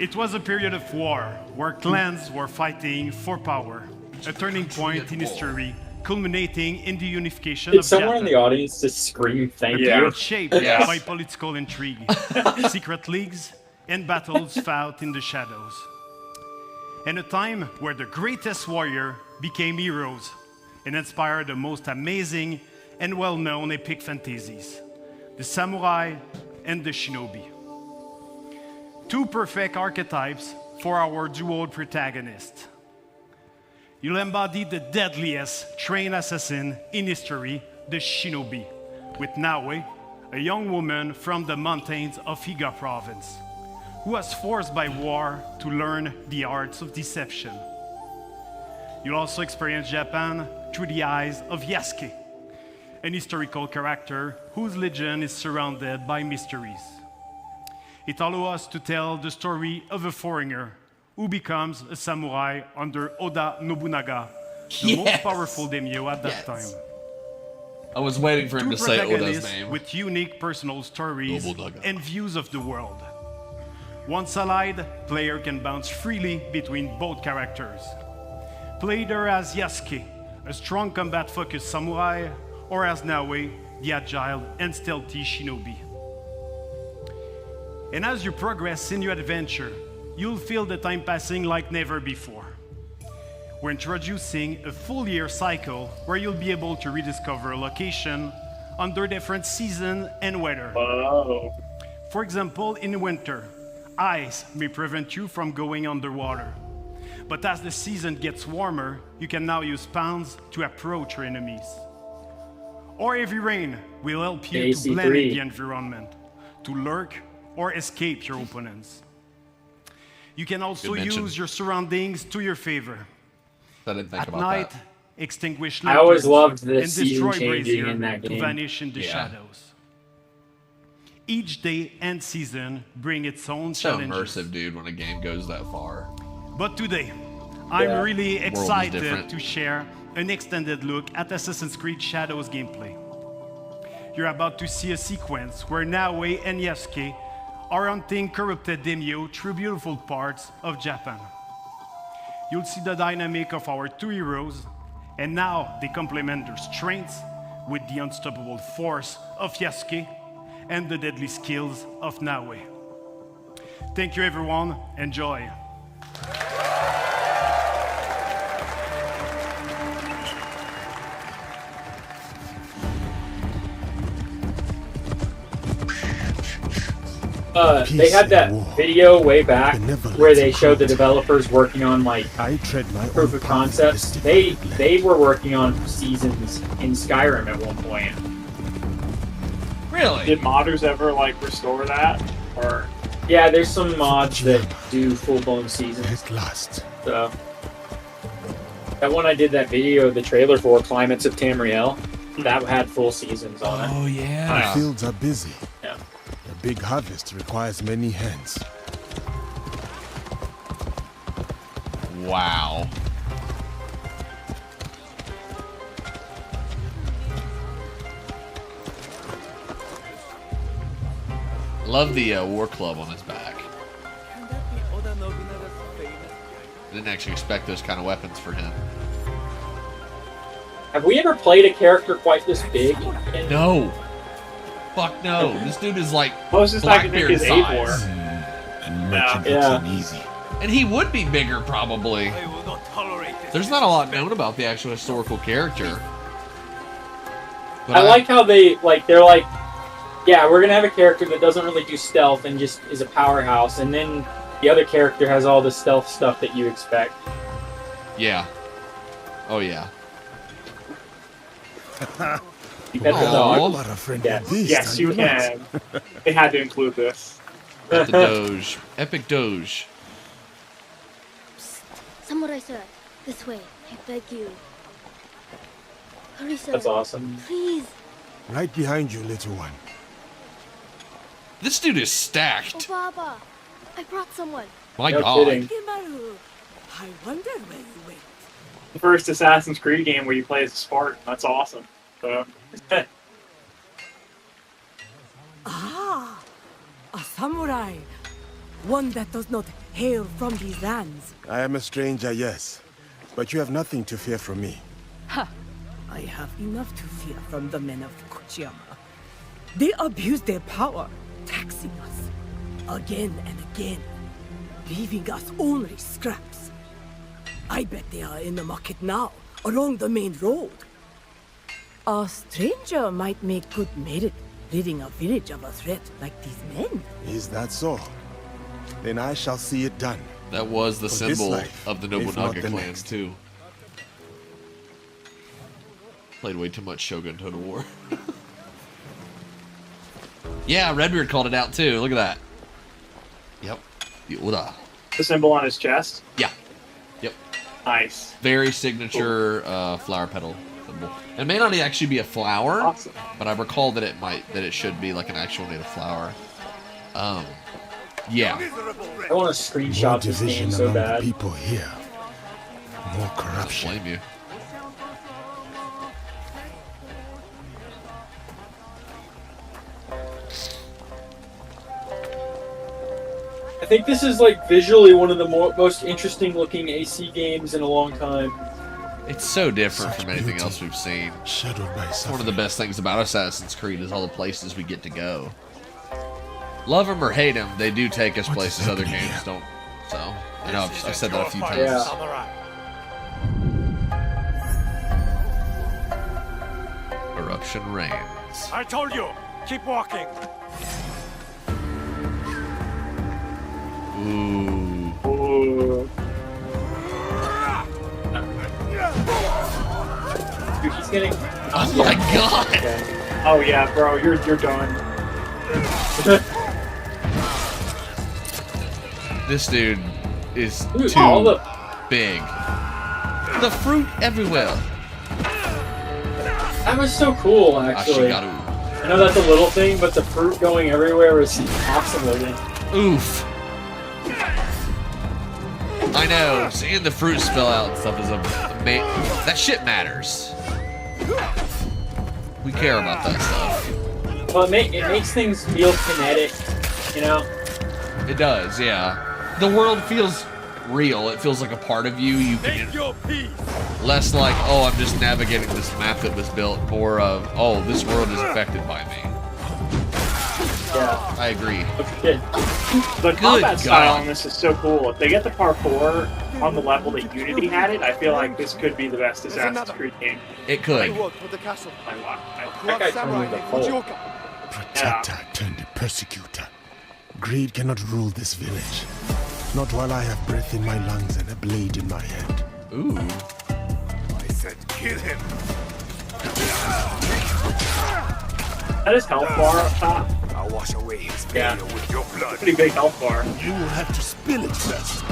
It was a period of war where clans were fighting for power, a turning point in history, culminating in the unification Did of someone Japan. in the audience just scream thank A you? period shaped Yes. by political intrigue, secret leagues, and battles fought in the shadows. And a time where the greatest warrior became heroes and inspired the most amazing and well-known epic fantasies, the samurai and the shinobi. Two perfect archetypes for our duo protagonist. You'll embody the deadliest trained assassin in history, the shinobi, with Naue, a young woman from the mountains of Higa province, who was forced by war to learn the arts of deception. You'll also experience Japan through the eyes of Yasuke, an historical character whose legend is surrounded by mysteries. It allows us to tell the story of a foreigner who becomes a samurai under Oda Nobunaga, the most powerful daimyo at that time. I was waiting for him Two to say Oda's protagonists name. with unique personal stories Nobunaga. and views of the world. Once allied, player can bounce freely between both characters. Play either as Yasuke, a strong combat-focused samurai, or as Naue, the agile and stealthy shinobi. And as you progress in your adventure, you'll feel the time passing like never before. We're introducing a full year cycle where you'll be able to rediscover a location under different season and weather. Whoa. For example, in winter, ice may prevent you from going underwater. But as the season gets warmer, you can now use spawns to approach your enemies. Or heavy rain will help you to blend in the environment, to lurk or escape your opponents. You can also Good mention. use your surroundings to your favor. I didn't think At about night, that. extinguish I always lanterns loved the and season destroy changing brazier in that to game. vanish in the Yeah. shadows. Each day and season bring its own So challenges. immersive, dude, when a game goes that far. But today, I'm Yeah. really World is excited different. to share an extended look at Assassin's Creed Shadows gameplay. You're about to see a sequence where Naue and Yasuke are hunting corrupted daimyo through beautiful parts of Japan. You'll see the dynamic of our two heroes, and now they complement their strengths with the unstoppable force of Yasuke and the deadly skills of Naue. Thank you everyone, enjoy. They had that video way back where they showed the developers working on like proof of concepts. They were working on seasons in Skyrim at one point. Really? Did modders ever like restore that? Or Yeah, there's some mods that do full-blown seasons. So that one I did that video, the trailer for, Climates of Tamriel, that had full seasons on it. Oh yeah. The fields are busy. Yeah. A big harvest requires many hands. Wow. Love the war club on his back. Didn't actually expect those kind of weapons for him. Have we ever played a character quite this big? No. Fuck no. This dude is like Closest I can think Blackbeard is Eivor. size. And merchant Yeah. looks uneasy. And he would be bigger, probably. There's not a lot known about the actual historical character. But I like how they're like, yeah, we're gonna have a character that doesn't really do stealth and just is a powerhouse, and then the other character has all the stealth stuff that you expect. Yeah. Oh yeah. You pet the dog. What a friend Yes. with this, Yes, are you not? can. They had to include this. The Doge. Epic Doge. Samurai sir, this way. I beg you. Hurry, sir. That's awesome. Please. Right behind you, little one. This dude is Oh, stacked. Baba. I brought someone. My No God. kidding. I wonder where you went. The first Assassin's Creed game where you play as a Spartan. That's awesome. So, Ah, a samurai. One that does not hail from these lands. I am a stranger, yes. But you have nothing to fear from me. Ha! I have enough to fear from the men of Fukushima. They abuse their power, taxing us again and again, leaving us only scraps. I bet they are in the market now, along the main road. A stranger might make good merit, leading a village of a threat like these men. Is that so? Then I shall see it done. That was the For this symbol life, of the if not Nobunaga the clan, next. too. Played way too much Shogun Total War. Yeah, Redbeard called it out, too. Look at that. Yep. The Oda. the symbol on his chest. Yeah. Yep. Nice. Very signature flower petal symbol. It may not actually be a flower, Awesome. but I recall that it should be like an actual native flower. Yeah. I want to screenshot More this game division so among the bad. people here. More corruption. I don't blame you. I think this is like visually one of the most interesting looking AC games in a long time. It's so different from anything else we've seen. Shadowed by It's one of the best things about Assassin's Creed is all the places we get to go. Love them or hate them, they do take us places other games don't. So, I know I've said that a few times. Yeah. Corruption reigns. I told you, keep walking. Ooh. Ooh. Dude, he's getting. Oh my god! Okay. Oh yeah, bro, you're done. This dude is Dude, too all the- big. The fruit everywhere. That was so cool, actually. Ashigaru. I know that's a little thing, but the fruit going everywhere was awesome looking. Oof. I know, seeing the fruit spill out and stuff is amazing. That shit matters. We care about that stuff. Well, it makes things feel kinetic, you know? It does, yeah. The world feels real. It feels like a part of you. You can less like, oh, I'm just navigating this map that was built. More of, oh, this world is affected by me. Yeah. I agree. The combat style on this is so cool. If they get the parkour on the level that Unity had it, I feel like this could be the best Assassin's Creed game. It could. That guy turned into the Hulk. Protector turned persecutor. Greed cannot rule this village. Not while I have breath in my lungs and a blade in my hand. Ooh. I said kill him. That is health bar up top. I'll wash away his Yeah. with your blood. Pretty big health bar. You will have to spill it first.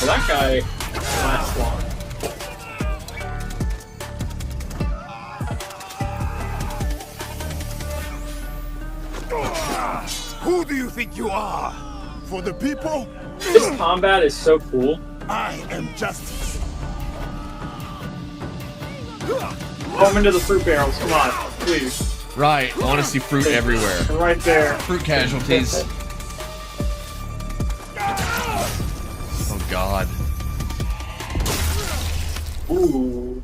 Was I guy lasts long. Who do you think you are? For the people? This combat is so cool. I am justice. Home into the fruit barrels. Come on, please. Right. I want to see fruit everywhere. Right there. Fruit casualties. Oh God. Ooh.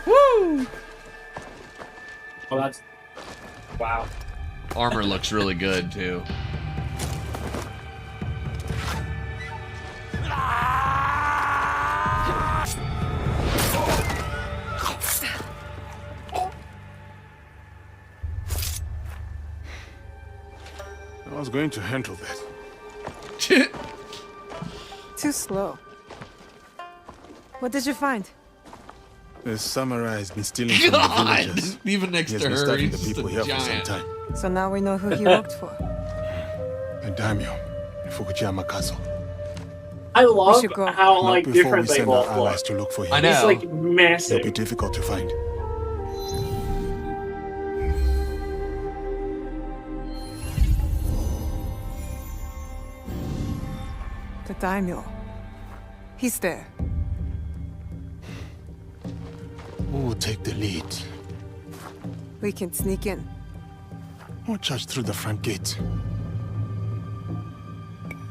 Woo! Oh, that's... Wow. Armor looks really good too. I was going to handle that. Too slow. What did you find? The samurai has been stealing from the villagers. Even next He has to been her, starving he's the people just a here for some giant. time. So now we know who he worked for. A daimyo in Fukuyama Castle. I love should go. how Not like before different we they send our both allies look. to look for him. I know. It's like It'll massive. be difficult to find. The daimyo. He's there. Who will take the lead? We can sneak in. Or charge through the front gate?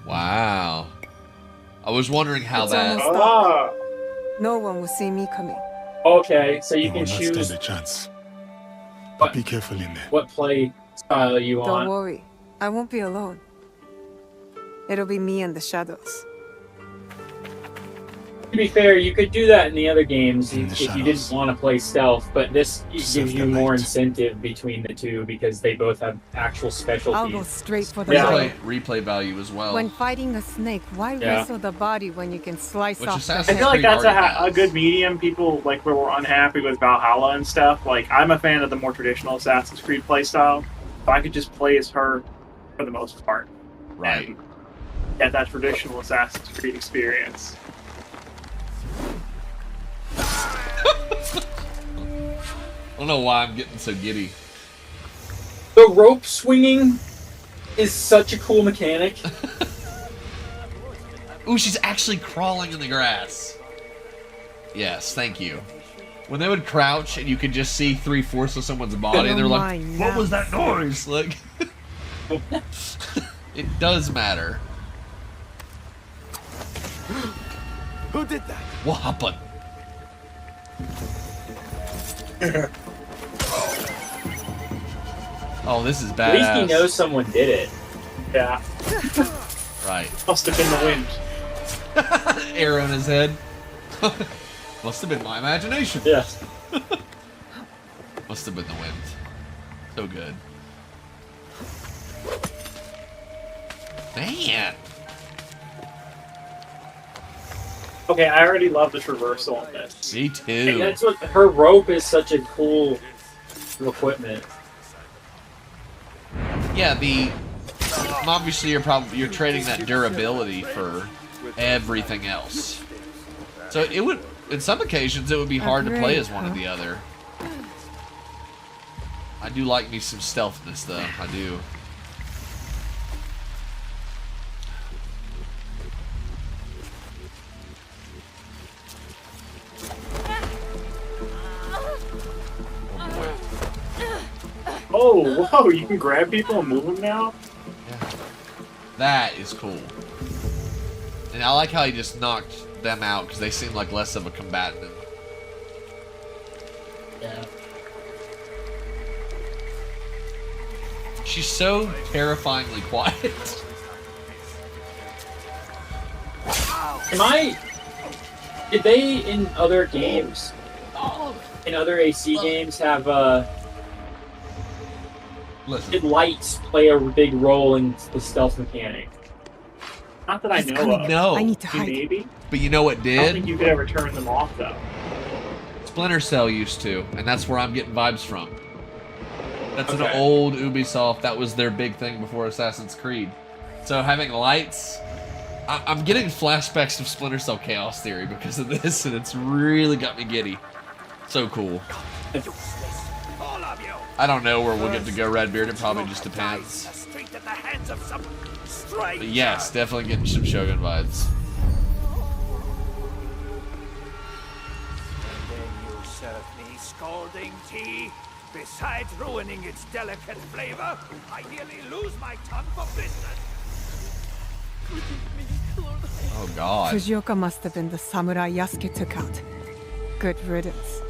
Wow. I was wondering how It's that. almost dark. No one will see me coming. Okay, so you You can will not choose stand a chance. But be careful in there. what play style you Don't want. worry. I won't be alone. It'll be me and the shadows. To be fair, you could do that in the other games In the if you shadows. didn't want to play stealth, but this gives Serve you the more light. incentive between the two because they both have actual I'll go specialties. straight for the Yeah. body. Replay value as well. When fighting a snake, why Yeah. wrestle the body when you can slice Which off the Assassin's I head? feel like Creed that's already a good medium. People like where we're unhappy with Valhalla and stuff. Like I'm a fan of the more traditional Assassin's Creed playstyle. So I could just play as her for the most part. Right. And get that traditional Assassin's Creed experience. I don't know why I'm getting so giddy. The rope swinging is such a cool mechanic. Ooh, she's actually crawling in the grass. Yes, thank you. When they would crouch and you could just see 3/4 of someone's body, and they're like, "What was that noise?" Like, it does matter. Who did that? What happened? Oh, this is At least he badass. knows someone did it. Yeah. Right. Must have been the wind. Arrow in his head. Must have been my imagination. Yes. Must have been the wind. So good. Man. Okay, I already love the traversal on this. Me And too. that's what her rope is such a cool equipment. Yeah, obviously you're trading that durability for everything else. So it would, in some occasions, it would be hard to play as one or the other. I do like me some stealthness, though. I do. Oh, whoa, you can grab people and move them now? That is cool. And I like how he just knocked them out because they seem like less of a combatant. Yeah. She's so terrifyingly quiet. Did they in other games, in other AC games, have did lights play a big role in the stealth mechanic? Not that I know of. No. I need to hide. Maybe. But you know what I don't did? think you could ever turn them off though. Splinter Cell used to, and that's where I'm getting vibes from. That's an Okay. old Ubisoft. That was their big thing before Assassin's Creed. So having lights I'm getting flashbacks of Splinter Cell Chaos Theory because of this, and it's really got me giddy. So cool. I don't know where we'll get to go, Redbeard. It probably just depends. But yes, definitely getting some Shogun vibes. You serve me scalding tea. Besides ruining its delicate flavor, I nearly lose my tongue for business. Oh God. Fujioka must have been the samurai Yasuke took out. Good riddance.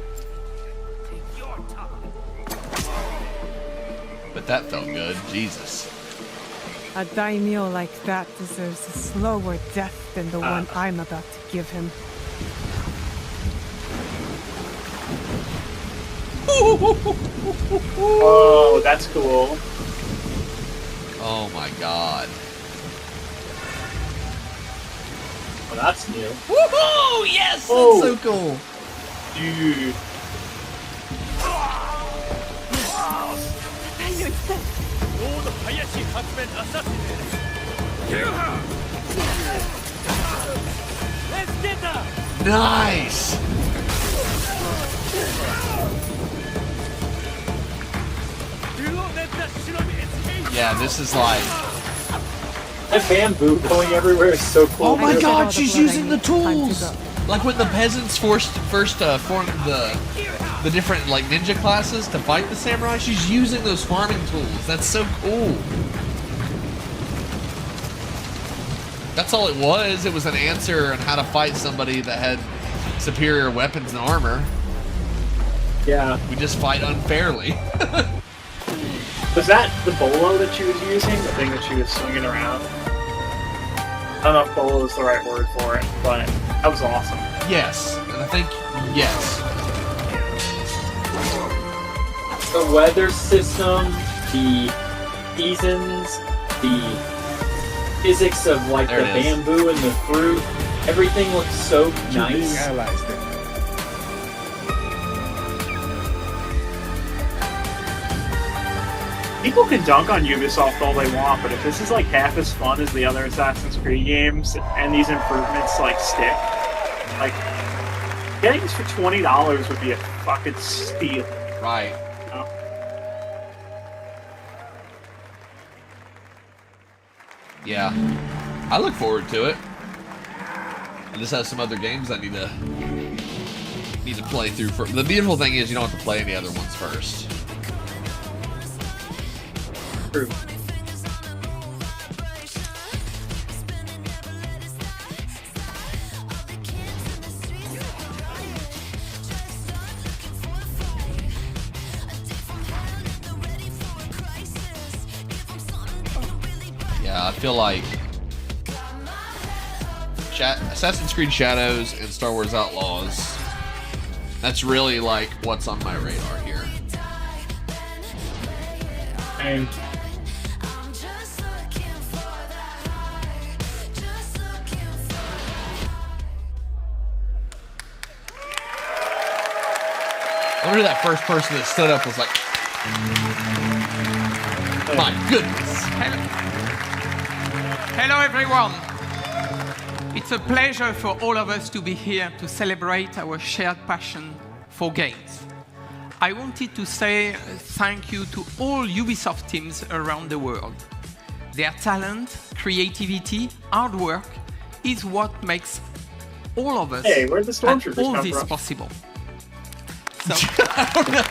But that felt good. Jesus. A daimyo like that deserves a slower death than the one I'm about to give him. Oh, that's cool. Oh my God. Well, that's new. Woohoo! Yes! Oh. That's so cool. Dude. Lord Hayashi has been assassinated. Kill her! Let's get her! Nice! Yeah, this is like... That bamboo going everywhere is so cool. Oh my God, she's using the tools! Like when the peasants first formed the different like ninja classes to fight the samurai, she's using those farming tools. That's so cool. That's all it was. It was an answer on how to fight somebody that had superior weapons and armor. Yeah. We just fight unfairly. Was that the bolo that she was using? The thing that she was swinging around? I don't know if bolo is the right word for it, but that was awesome. Yes, and I think yes. The weather system, the seasons, the physics of like There the it is. bamboo and the fruit, everything looks so nice. People can dunk on Ubisoft all they want, but if this is like half as fun as the other Assassin's Creed games, and these improvements like stick, like getting this for $20 would be a fucking steal. Right. You know? Yeah. I look forward to it. I just have some other games I need to play through. The beautiful thing is you don't have to play any other ones first. True. Yeah, I feel like Assassin's Creed Shadows and Star Wars Outlaws, that's really like what's on my radar here. And I wonder who that first person that stood up was like, my goodness. Hello everyone. It's a pleasure for all of us to be here to celebrate our shared passion for games. I wanted to say thank you to all Ubisoft teams around the world. Their talent, creativity, hard work is what makes all of us Hey, where'd the stormtroopers and all come this from? possible. I don't know.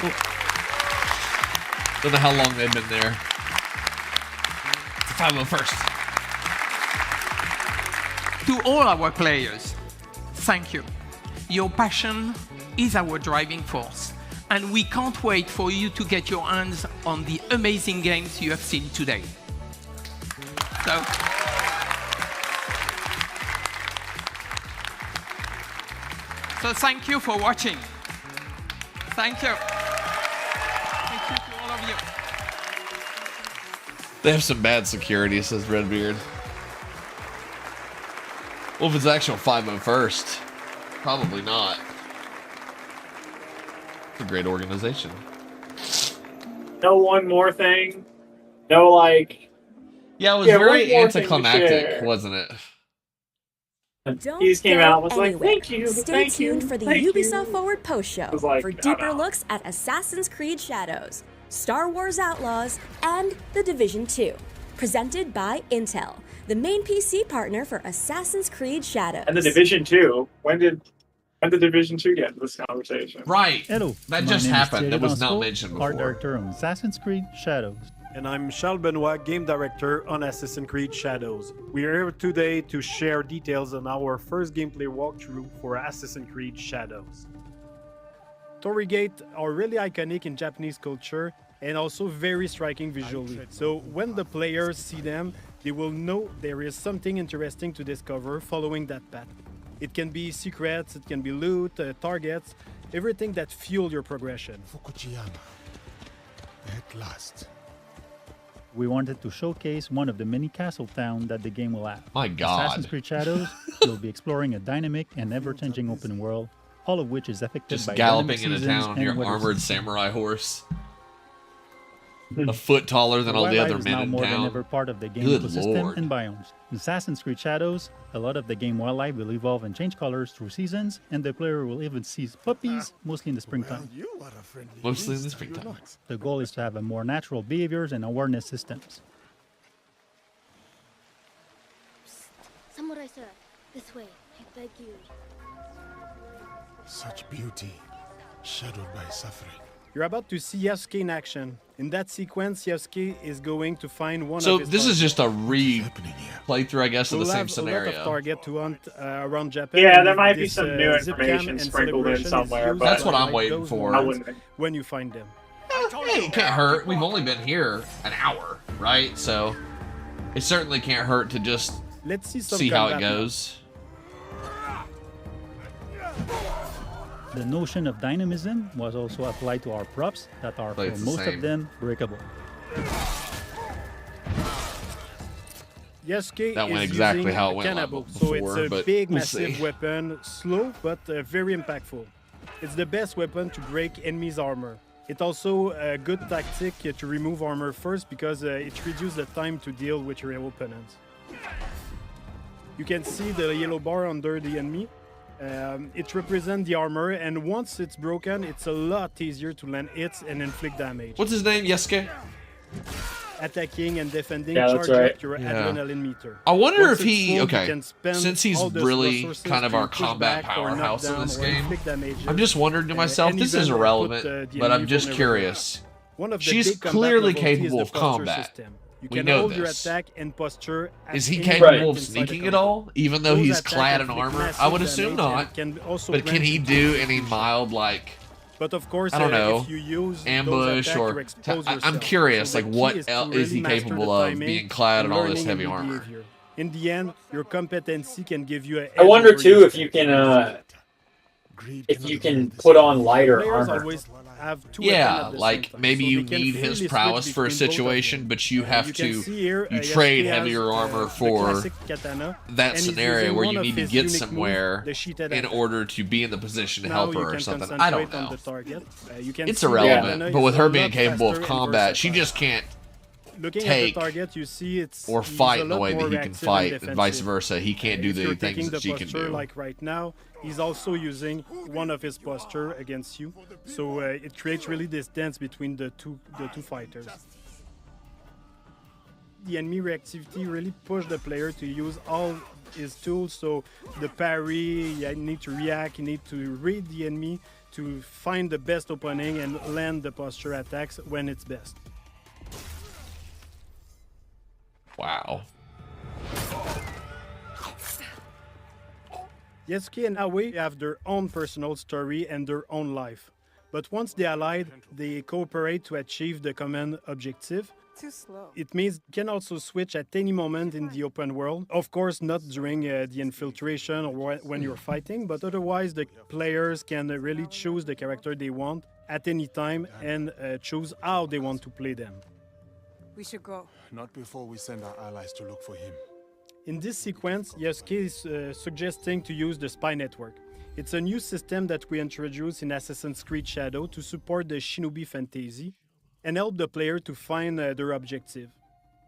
Don't know how long they've been there. It's 501st. To all our players, thank you. Your passion is our driving force, and we can't wait for you to get your hands on the amazing games you have seen today. So thank you for watching. Thank you. Thank you to all of you. They have some bad security, says Redbeard. Well, if it's actual 501st, probably not. It's a great organization. No one more thing. No, like. Yeah, it was Yeah, very one more thing to anticlimactic, share. wasn't it? Don't He just came go out and was like, anywhere. thank you, Stay thank tuned you, for the thank Ubisoft you. Forward post show was like, for no, deeper no. looks at Assassin's Creed Shadows, Star Wars Outlaws, and The Division 2. Presented by Intel, the main PC partner for Assassin's Creed Shadows. And the Division 2. When did Division 2 get into this conversation? Right. Hello. That my just name happened. Is That was Thierry not Danseau, mentioned Art before. director on Assassin's Creed Shadows. And I'm Charles Benoit, game director on Assassin's Creed Shadows. We are here today to share details on our first gameplay walkthrough for Assassin's Creed Shadows. Torii Gate are really iconic in Japanese culture and also very striking visually. So when the players see them, they will know there is something interesting to discover following that path. It can be secrets, it can be loot, targets, everything that fuel your progression. Fukuyama. At last. We wanted to showcase one of the many castle towns that the game will have. My God. Assassin's Creed Shadows, you'll be exploring a dynamic and ever-changing open world, all of which is affected Just by galloping dynamic into seasons town on and your weather armored systems. samurai horse. A foot taller than all the wildlife other is men now in more than town. ever part of the game Good ecosystem Lord. and biomes. In Assassin's Creed Shadows, a lot of the game wildlife will evolve and change colors through seasons, and the player will even see puppies, mostly in the springtime. Mostly in the springtime. The goal is to have a more natural behaviors and awareness systems. Samurai sir, this way, I beg you. Such beauty, shadowed by suffering. You're about to see Yasuke in action. In that sequence, Yasuke is going to find one So of his this is targets. just a playthrough, I guess, of the We'll same have a lot scenario. of target to hunt around Japan. Yeah, and there might be this, some new zip cam information and sprinkled in celebration is somewhere, used but That's what to I'm highlight waiting those for. moments when you find them. Hey, it can't hurt. We've only been here an hour, right? So it certainly can't hurt to just Let's see some how it combat now. goes. The notion of dynamism was also applied to our props that are, But for it's the most same. of them, breakable. Yasuke That went is exactly using how it a went cannibal, before, so it's a but big, we'll massive see. weapon, slow but very impactful. It's the best weapon to break enemies' armor. It's also a good tactic to remove armor first because it reduces the time to deal with your opponents. You can see the yellow bar under the enemy. It represents the armor, and once it's broken, it's a lot easier to land hits and inflict damage. What's his name? Yasuke? Attacking and defending Yeah, that's charge right. up your Yeah. adrenaline meter. I wonder Once if it's he full, you okay. can spend Since he's all the really resources kind of to our push combat back or knock powerhouse in down this or game. inflict damages, I'm just wondering to myself, and this is even irrelevant, put, the but I'm enemy just vulnerable. curious. One of the She's big combat clearly novelty is capable the of posture combat. system. You We can know hold your this. attack and posture at Is he any capable moment of inside the sneaking at combat. all? Even though Those he's attacks clad in inflict armor? massive I would assume damage and not. can also But can grant he you do deep any mild, like, But of course, I don't know, if you use those ambush attacks, or you expose I'm yourself. curious, So the like key what is to else is really he master capable the of timing being clad in and all this learning heavy enemy armor? behavior. In the end, your competency can give you a I wonder edge over too your if you can put on lighter Players armor. always have two Yeah, weapons at the like same time, maybe so you they can need his freely prowess switch for a between both of them. situation, but you have You can to see here, you Yasuke trade has, heavier armor the for classic katana, that and he's scenario using where one you of need to his get unique somewhere moves, the sheeted in attack. order to be in the position to Now help you her or can something. I concentrate don't on the know. target. You can It's see the irrelevant, katana but with is her a being lot capable of faster and combat, she versatile. just can't Looking take at the target, you see it's or he's fight a in the lot way that more he can reactive fight, and and vice defensive. versa. He can't do If the you're things taking that the she can posture, do. like right now, he's also using one of his posture against you, so it creates really this dance between the two fighters. The enemy reactivity really pushed the player to use all his tools, so the parry, you need to react, you need to read the enemy to find the best opening and land the posture attacks when it's best. Wow. Yasuke and Aoi have their own personal story and their own life. But once they allied, they cooperate to achieve the common objective. Too slow. It means you can also switch at any moment in the open world. Of course, not during the infiltration or when you're fighting, but otherwise the players can really choose the character they want at any time and choose how they want to play them. We should go. Not before we send our allies to look for him. In this sequence, Yasuke is suggesting to use the spy network. It's a new system that we introduced in Assassin's Creed Shadow to support the shinobi fantasy and help the player to find their objective.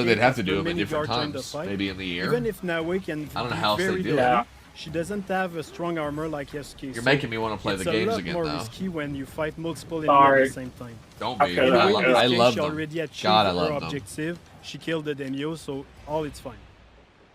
So they'd have to do them at many different guards join the times, fight. maybe in the year. Even if Naoe can I don't know be how else they very do it. deadly, she doesn't have a strong armor like Yasuke. You're making me want to play the games again, It's a lot more though. risky when you fight multiple enemies Sorry. at the same time. Don't be. In I this love case, them. She already achieved God, I her love them. objective. She killed the daimyo, so all it's fine.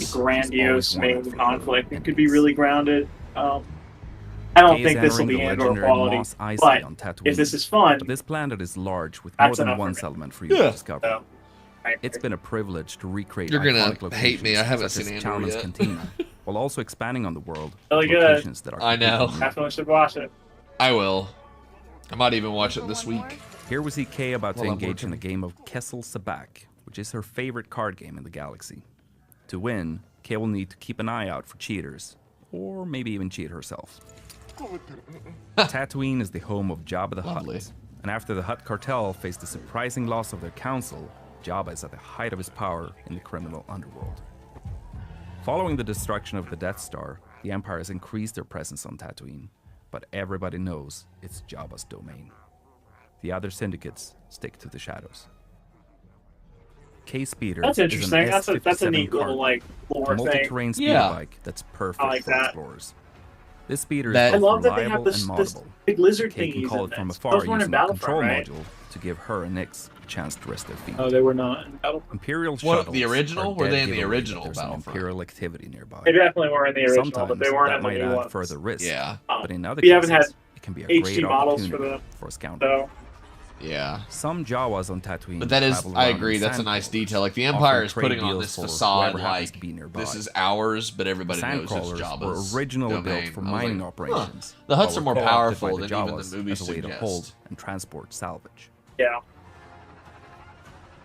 Yes. grandiose main conflict. It could be really grounded. I don't Kay think is this will entering be the Andor legendary quality, Mos Eisley but on Tatooine. if this is fun, But this planet is large with more that's than enough one for me. settlement for you to discover. So, It's been a privilege to recreate You're gonna iconic hate me, I locations haven't such seen as Andor Chalmun's yet. Cantina, while also expanding on the world Really with good. locations that are I know. completely new. Definitely should watch it. I will. I might even watch it this week. Here we see Kay about to While I'm engage in a working. game of Kessel Sabak, which is her favorite card game in the galaxy. To win, Kay will need to keep an eye out for cheaters, or maybe even cheat herself. Tatooine is the home of Jabba the Hutt, and after the Hutt cartel faced the surprising loss of their council, Jabba is at the height of his power in the criminal underworld. Following the destruction of the Death Star, the Empire has increased their presence on Tatooine, but everybody knows it's Jabba's domain. The other syndicates stick to the shadows. K-Speeder That's is interesting. an That's a S57 neat little cargo, like a lore thing. multi-terrain speeder bike that's perfect I like for that. explorers. This speeder I is both love that they have reliable this, and this moddable. big lizard Kay thingies can call in it from this. afar Those weren't in using a Battlefront, control right? module to give her and Nyx a chance to rest their feet. Oh, they were not. in Battlefront. Imperial What, shuttles the original? are Were dead they in the giveaway that original there's an Battlefront? Imperial activity nearby. They definitely were in the original, Sometimes but they weren't that in the might new add ones. further risk. Yeah. But in other We haven't cases, had it can be a HD great models for opportunity the for a scoundrel. so Yeah. Some Jawas on Tatooine. But that is, travel I around agree, in that's a sand nice crawlers, detail. Like, the offering Empire is trade putting on deals this for facade whoever happens like, to be nearby. this is ours, but everybody The sand knows it's crawlers Jabba's were originally domain. built for I was mining like, operations. The Hutts but are more were co-opted powerful by the than even Jawas the movie as a way to suggests. hold and transport salvage. yeah.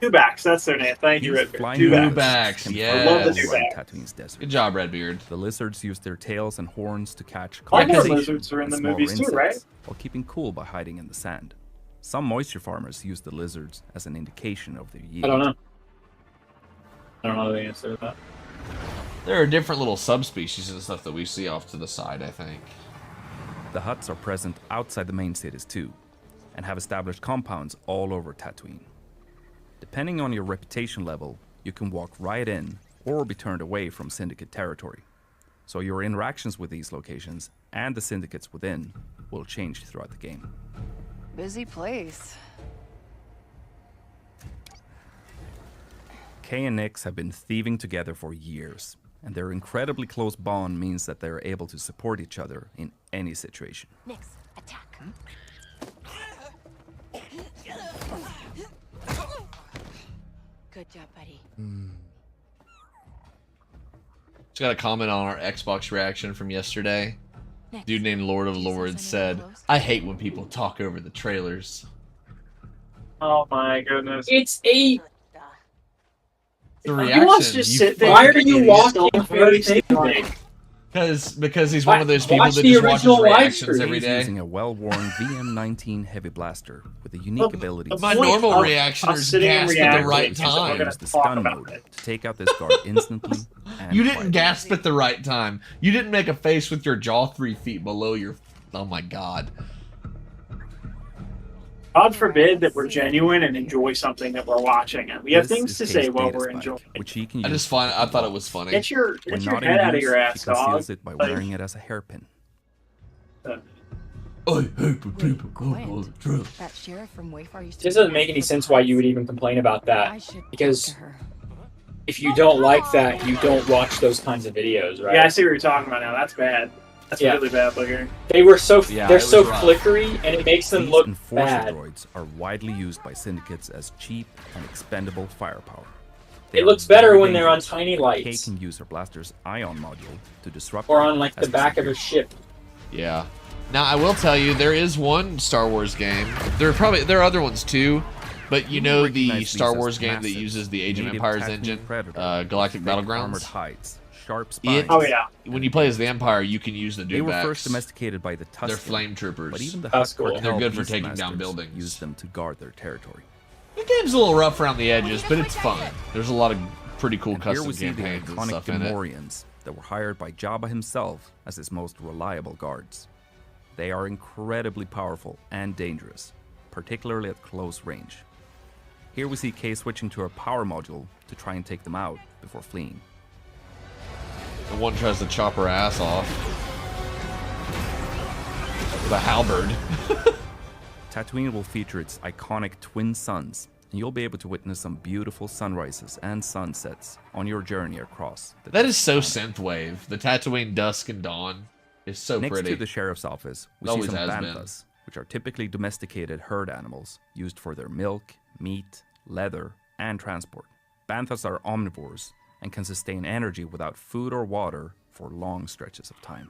Dewbacks, that's their name. Thank you, These Redbeard. flying Dewbacks, can yes. fly I love the all around Dewback. Tatooine's desert. Good job, Redbeard. The lizards use their tails and horns to catch All the crustaceans lizards are in and the smaller movies too, right? insects, while keeping cool by hiding in the sand. Some moisture farmers use the lizards as an indication of their yield. I don't know. I don't know the answer to that. There are different little subspecies and stuff that we see off to the side, I think. The Hutts are present outside the main cities too, and have established compounds all over Tatooine. Depending on your reputation level, you can walk right in or be turned away from Syndicate territory. So your interactions with these locations and the syndicates within will change throughout the game. Busy place. Kay and Nyx have been thieving together for years, and their incredibly close bond means that they are able to support each other in any situation. Nyx, attack. Good job, buddy. Just got a comment on our Xbox reaction from yesterday. Dude named Lord of Lords said, I hate when people talk over the trailers. Oh my goodness. It's a. The He reaction. wants to just sit there. Why are you and walking still very very stupid? Because he's one of those people Watch that the just watches original live reactions stream. every He's day. using a well-worn VM-19 heavy blaster with a unique ability. My normal reaction is gasp at the right time. Use the stun mode to take out this guard instantly. And You didn't quietly. gasp at the right time. You didn't make a face with your jaw 3 feet below your... Oh my god. God forbid that we're genuine and enjoy something that we're watching. And we have This things is to Kay's say while data we're spike, enjoying. which he can I use just find... I thought it was funny. Get your When head not in out of use, your ass, he conceals dog. it by Like, wearing it as a hairpin. I hate when people talk over the trailers. That sheriff from Wayfar used to. This doesn't make any sense why you would even complain about I that. should talk Because to her. if you don't like that, you don't watch those kinds of videos, right? Yeah, I see what you're talking about now. That's bad. That's Yeah. really bad looking. They were so Yeah, they're it was so rough. flickery, and it makes them These look enforcer bad. droids are widely used by syndicates as cheap and expendable firepower. They It are looks better very when they're on dangerous, tiny but Kay lights. can use her blaster's ion module to disrupt Or them on like as the they back of appear. a ship. Yeah. Now, I will tell you, there is one Star Wars game. There are other ones too, but you know the recognize Star these as Wars game that massive, uses the Age of native Empires Tatooine engine, predator, Galactic thick armored Battlegrounds. hides, sharp spines. It, Oh yeah. When you play as the Empire, you can use the They were dewbacks. first domesticated by the Tusken. They're flame troopers. But even the That's Hutt cool. cartel They're good for taking beastmasters down buildings. Used them to guard their territory. The game's a little rough around the edges, but it's fun. There's a lot of pretty cool And here custom we see the campaigns and iconic stuff in it. Gamorreans that were hired by Jabba himself as his most reliable guards. They are incredibly powerful and dangerous, particularly at close range. Here we see Kay switching to her power module to try and take them out before fleeing. The one tries to chop her ass off with a halberd. Tatooine will feature its iconic twin suns, and you'll be able to witness some beautiful sunrises and sunsets on your journey across. That is so synthwave. The Tatooine dusk and dawn. It's so Next pretty. to the sheriff's office, we see Always some has been. banthas, which are typically domesticated herd animals used for their milk, meat, leather, and transport. Banthas are omnivores and can sustain energy without food or water for long stretches of time.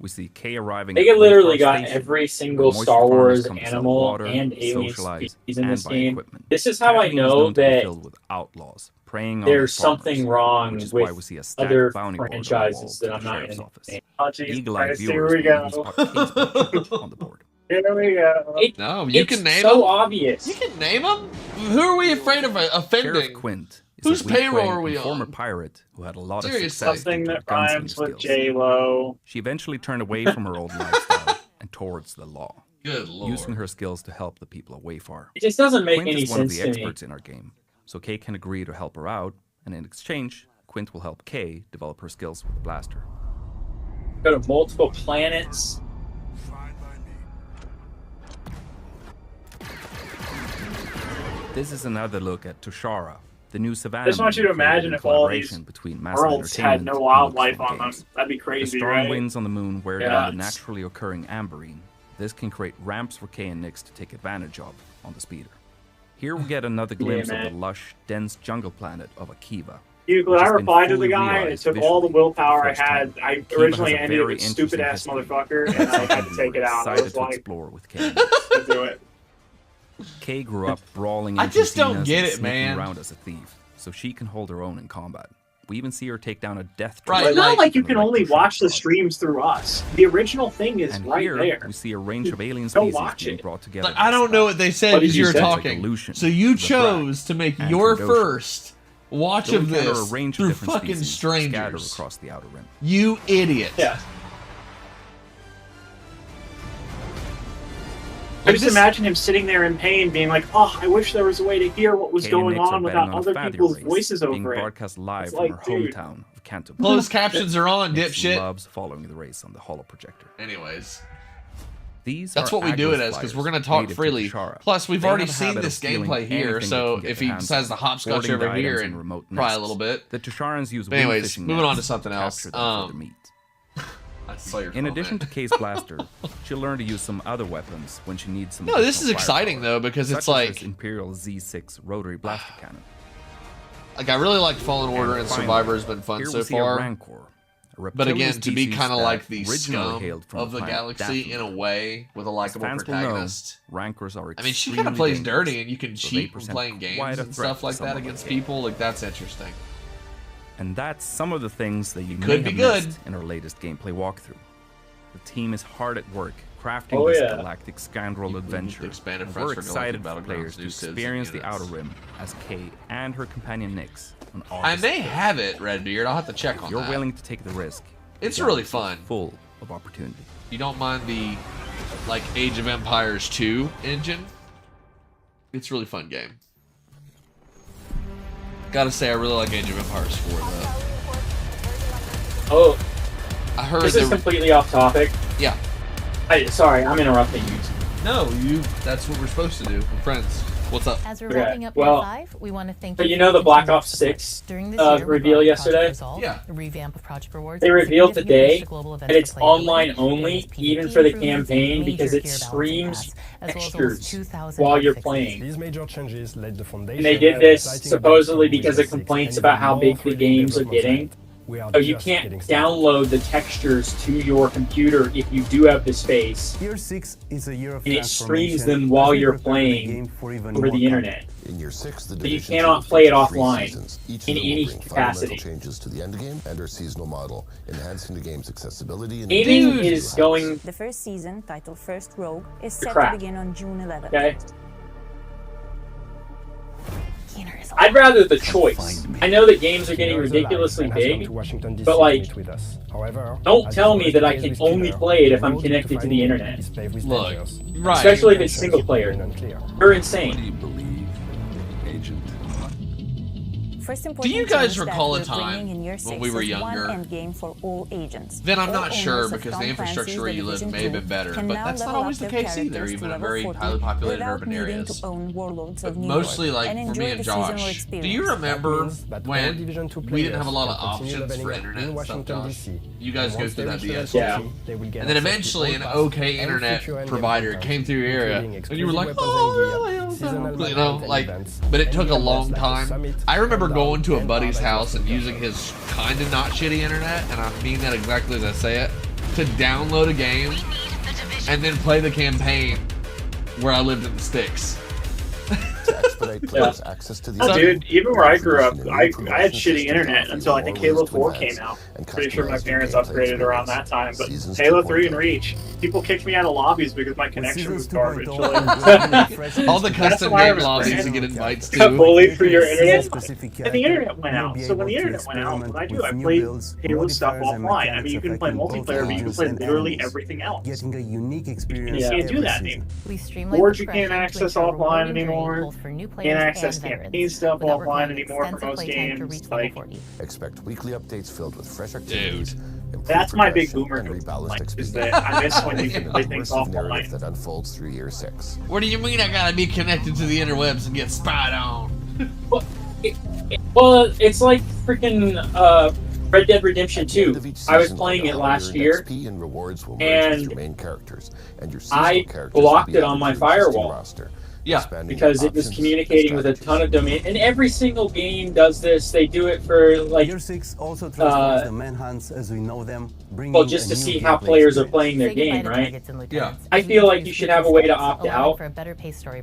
We see Kay arriving. They at literally Wayfar got Station, every where single moisture Star farmers Wars come to sell animal water, and alien socialize, species in and this buy game. equipment. This is how I Tatooine is know known to be that filled with outlaws preying on there's the farmers, something wrong which is with why we see a stacked other bounty board on the franchises wall that to I'm the not sheriff's in. office. Oh, Jesus Eagle-eyed Christ, viewers here we will even go. spot Kay's picture on the board. Here we go. No, you can name so them. obvious. You can name them. Who are we afraid of offending? Sheriff Quint is Whose a weak payroll way are we and former on? pirate who had a lot of Seriously. success Something due to that her gunslinger rhymes with skills. J-Lo. She eventually turned away from her old lifestyle and towards the law, Good lord. using her skills to help the people of Wayfar. It just doesn't make Quint any is one of sense the to me. experts in our game, so Kay can agree to help her out, and in exchange, Quint will help Kay develop her skills with the blaster. Go to multiple planets. This is another look at Tushara, the new Savannah. I just want you to movie created imagine in if all these collaboration between Massive worlds had Entertainment no and wildlife Lucasfilm on them. Games. That'd be The crazy, strong right? winds on the moon wear Yeah. down the naturally occurring amberine. This can create ramps for Kay and Nyx to take advantage of on the speeder. Here we get another glimpse of the man. lush, dense jungle planet of Akiva. Dude, when which I has been replied to the fully guy, it realized took all the visually willpower for I the first had. time. I Akiva originally has a ended it very with stupid ass interesting history. motherfucker, and I had to take it out. I Excited was to like, explore with Kay and Nyx. let's do it. Kay grew up brawling I in just don't cantinas get and it, sneaking man. around as a thief, so she can hold her own in combat. We even see her take down a death Right, It's not like you from can a only recruit watch the squad. streams through us. The original thing is And right here there. we see a range of alien Go species watch being it. brought together. Like, I don't know what they said What did because you you were say? talking. Illusion, So you the chose to make and your Trandoshan. first watch You'll of encounter this a range of through different fucking species scattered strangers. across the outer rim. You idiot. Yeah. I just imagine him sitting there in pain, being like, "Oh, I wish there was a way to hear what was Kay and going Nyx are on betting without a other fatty people's race voices being over it." broadcast live It's from like, her dude. hometown of Canterbury. Closed captions are on, Nyx dipshit. loves following the race on the holo projector. Anyways. These That's are what we do it Agros as, because flyers we're going to talk native to freely. Tushara. Plus, we've They already have a seen habit this of stealing gameplay here, anything so they can get if their he hands decides to on, hopscotch hoarding over the here items in and remote pry a nests. little bit. The Tusharans use But anyways, fishing moving on to nets something else. capture them for their meat. I saw your In comment. addition to Kay's blaster, she'll learn to use some other weapons when she needs some. No, this additional is exciting, firepower, though, because such it's as like- this Imperial Z6 rotary blaster cannon. Like, I really like Fallen Order and finally, Survivor has been fun here so we see a far. Rancor, a But reptilian again, to be species kind of that like the originally scum hailed from of the planet galaxy Dathomir. in a way, with a As likable fans will know, protagonist. Rancors are I mean, she extremely kind of plays dangerous, dirty, and you can so they cheat when present playing quite games a and threat stuff to like some that of against the game. people. Like, that's interesting. And that's some of the things that you may Could be have good. missed in our latest gameplay walkthrough. The team is hard at work crafting Oh, this yeah. galactic scoundrel adventure. expanded and Friends we're for Galactic excited for Battlegrounds, players new to cities and experience the units. Outer Rim as Kay and her companion Nyx on I August may 5th. have it, Redbeard. I'll have to check on You're that. willing to take the risk. It's The really galaxy is fun. full of opportunity. You don't mind the, like, Age of Empires 2 engine? It's a really fun game. Gotta say, I really like Age of Empires 4, though. Oh, I heard this is completely off topic. Yeah. Sorry, I'm interrupting you. No, that's what we're supposed to do. We're friends. What's up? As we're Okay, wrapping up well, year 5, we want to thank but you you for know the your Black continued Ops support. 6 During this year, we reveal brought yesterday? Project Resolve, Yeah. the revamp of Project Rewards. They revealed significant today, boost to global events and it's for playability, online and only, its PvP even for the improvements, campaign, major because it gear balancing streams paths, as well as almost textures 2,000 while you're fixes. playing. These major changes laid the foundation And they did for this exciting supposedly advancements because with of the complaints six about and how more big the thrilling games are developments getting. ahead. We are So you just can't getting started. download the textures to your computer if you do have the space. Year 6 is a year of And it streams transformation them while as we you're prepare the playing game for even over more the internet. In year 6, the So you Division cannot 2 play it features 3 offline seasons. Each in of them any will bring capacity. fundamental changes to the endgame and our seasonal model, enhancing the game's accessibility and Gaming engagement is to going. The first season, titled First Rogue, is set crap. to begin on June 11th. Okay. I'd rather the choice. I know that games are getting ridiculously big, but like, don't tell me that I can only play it if I'm connected to the internet. Look, right. Especially if it's single player. You're insane. believe, Agent? first Do important you guys change that recall a we're time bringing in year when 6 we were is younger? one endgame for all agents. Then I'm All not sure owners of because Tom the infrastructure Clancy's where The you live Division may have 2 been better, can but now that's not level always up the their case either, characters to even in level very 40 highly populated without urban needing areas. to own Warlords of New Mostly York like and for enjoy me and the seasonal Josh. experience. Do you remember that all when Division 2 we didn't have a lot of players can continue options for leveling up internet in and stuff, Washington, Josh? D.C. You guys And go once through they that reach level BS. 40, they will get And then access to eventually all an past okay and internet future endgame provider content, came through your area, including and you were like, exclusive oh, weapons and gear, seasonal you know, content like, events, but it and took a events long like the time. Summit, I remember Countdown, going to a and buddy's Paradise house and Hospital. using his kind of not shitty internet, and I mean that exactly as I say it, to download a game and then play the campaign where I lived in the sticks. Access to Oh, dude, even where I grew up, I had shitty internet until I think Halo 4 came out. Pretty sure my parents upgraded around that time. But Halo 3 and Reach, people kicked me out of lobbies because my connection was garbage. All the custom game lobbies you get invites to. Bullied for your internet. And the internet went out. So when the internet went out, what I do, I played Halo stuff offline. I mean, you can play multiplayer, but you can play literally everything else. Getting a unique experience. You can't do that anymore. Boards you can't access offline anymore. Can't access campaign stuff offline anymore for most games. Like, expect weekly updates filled with fresh activities. that's my big boomer complaint, is that I miss when you can play things offline. That unfolds through year 6. What do you mean I gotta be connected to the interwebs and get spied on? Well, it's like freaking Red Dead Redemption 2. I was playing it last year, and I blocked it on my firewall. Yeah, because it was communicating with a ton of domain, and every single game does this. They do it for like Year 6 also transforms the manhunts as we know them, well, just to see how players are playing their game, right? Yeah. I feel like you should have a way to opt out.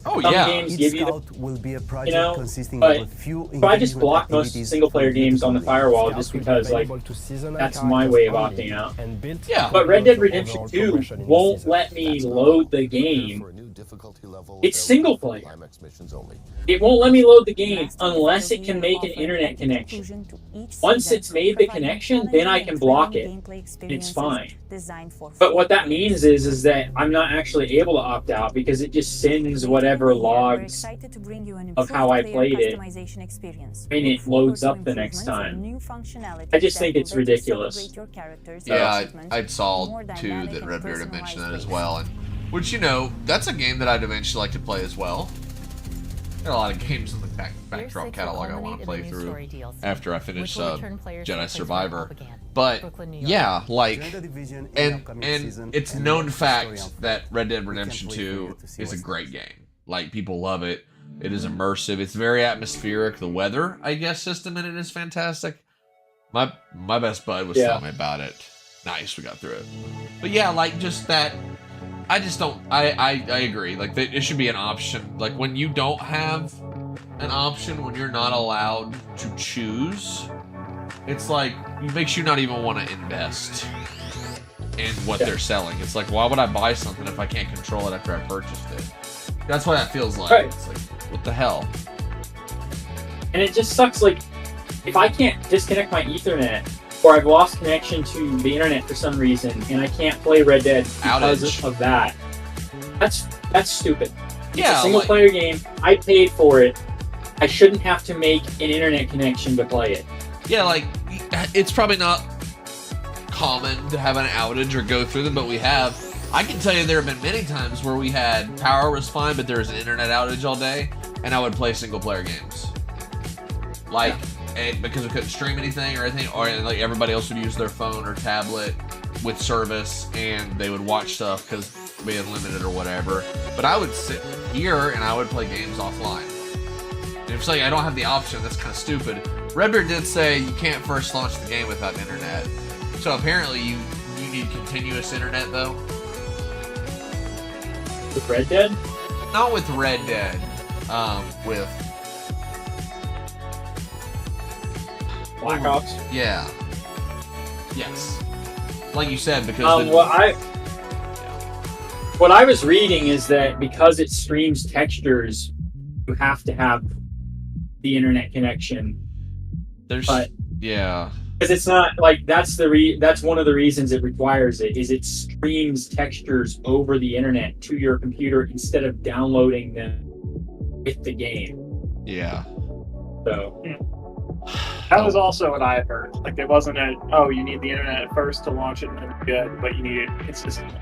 Oh Some yeah. games Each give you, scout will be a project you know, consisting but of a few so I just engagement block most activities single-player for games on the users. firewall Scouts just will be because, like, available to seasonal that's my characters way of only opting out. and built Yeah. But Red Dead for Redemption overall 2 progression in won't season. let me load the game. It's single player. It won't let me load the game unless it can make an internet connection. Once it's made the connection, then I can block it. It's fine. But what that means is that I'm not actually able to opt out because it just sends whatever logs of how I played it, and it loads up the next time. I just think it's ridiculous. Yeah, I saw too that Red Beard had mentioned that as well, and which, you know, that's a game that I'd eventually like to play as well. There are a lot of games in the backdrop catalog I want to play through after I finish Jedi Survivor. But yeah, like, and it's known fact that Red Dead Redemption 2 is a great game. Like, people love it. It is immersive. It's very atmospheric. The weather, I guess, system in it is fantastic. My best bud was telling me about it. Nice, we got through it. But yeah, like, just that. I just don't. I agree. Like, it should be an option. Like, when you don't have an option, when you're not allowed to choose, it's like it makes you not even want to invest in what they're selling. It's like, why would I buy something if I can't control it after I purchased it? That's what that feels like. Right. It's like, what the hell? And it just sucks. Like, if I can't disconnect my Ethernet, or I've lost connection to the internet for some reason, and I can't play Red Dead because of that. That's stupid. Yeah, it's a single player game. I paid for it. I shouldn't have to make an internet connection to play it. Yeah, like, it's probably not common to have an outage or go through them, but we have. I can tell you there have been many times where we had power was fine, but there was an internet outage all day, and I would play single player games. Like, and because we couldn't stream anything or anything, or like everybody else would use their phone or tablet with service, and they would watch stuff because we had limited or whatever. But I would sit here and I would play games offline. And if it's like I don't have the option, that's kind of stupid. Redbeard did say you can't first launch the game without internet. So apparently you need continuous internet though. With Red Dead? Not with Red Dead. With Black Ops? Yeah. Yes. Like you said, because what I was reading is that because it streams textures, you have to have the internet connection. Yeah. Because it's not like that's one of the reasons it requires it is it streams textures over the internet to your computer instead of downloading them with the game. Yeah. So That was also what I had heard. Like, it wasn't you need the internet at first to launch it and then it's good, but you need it consistently.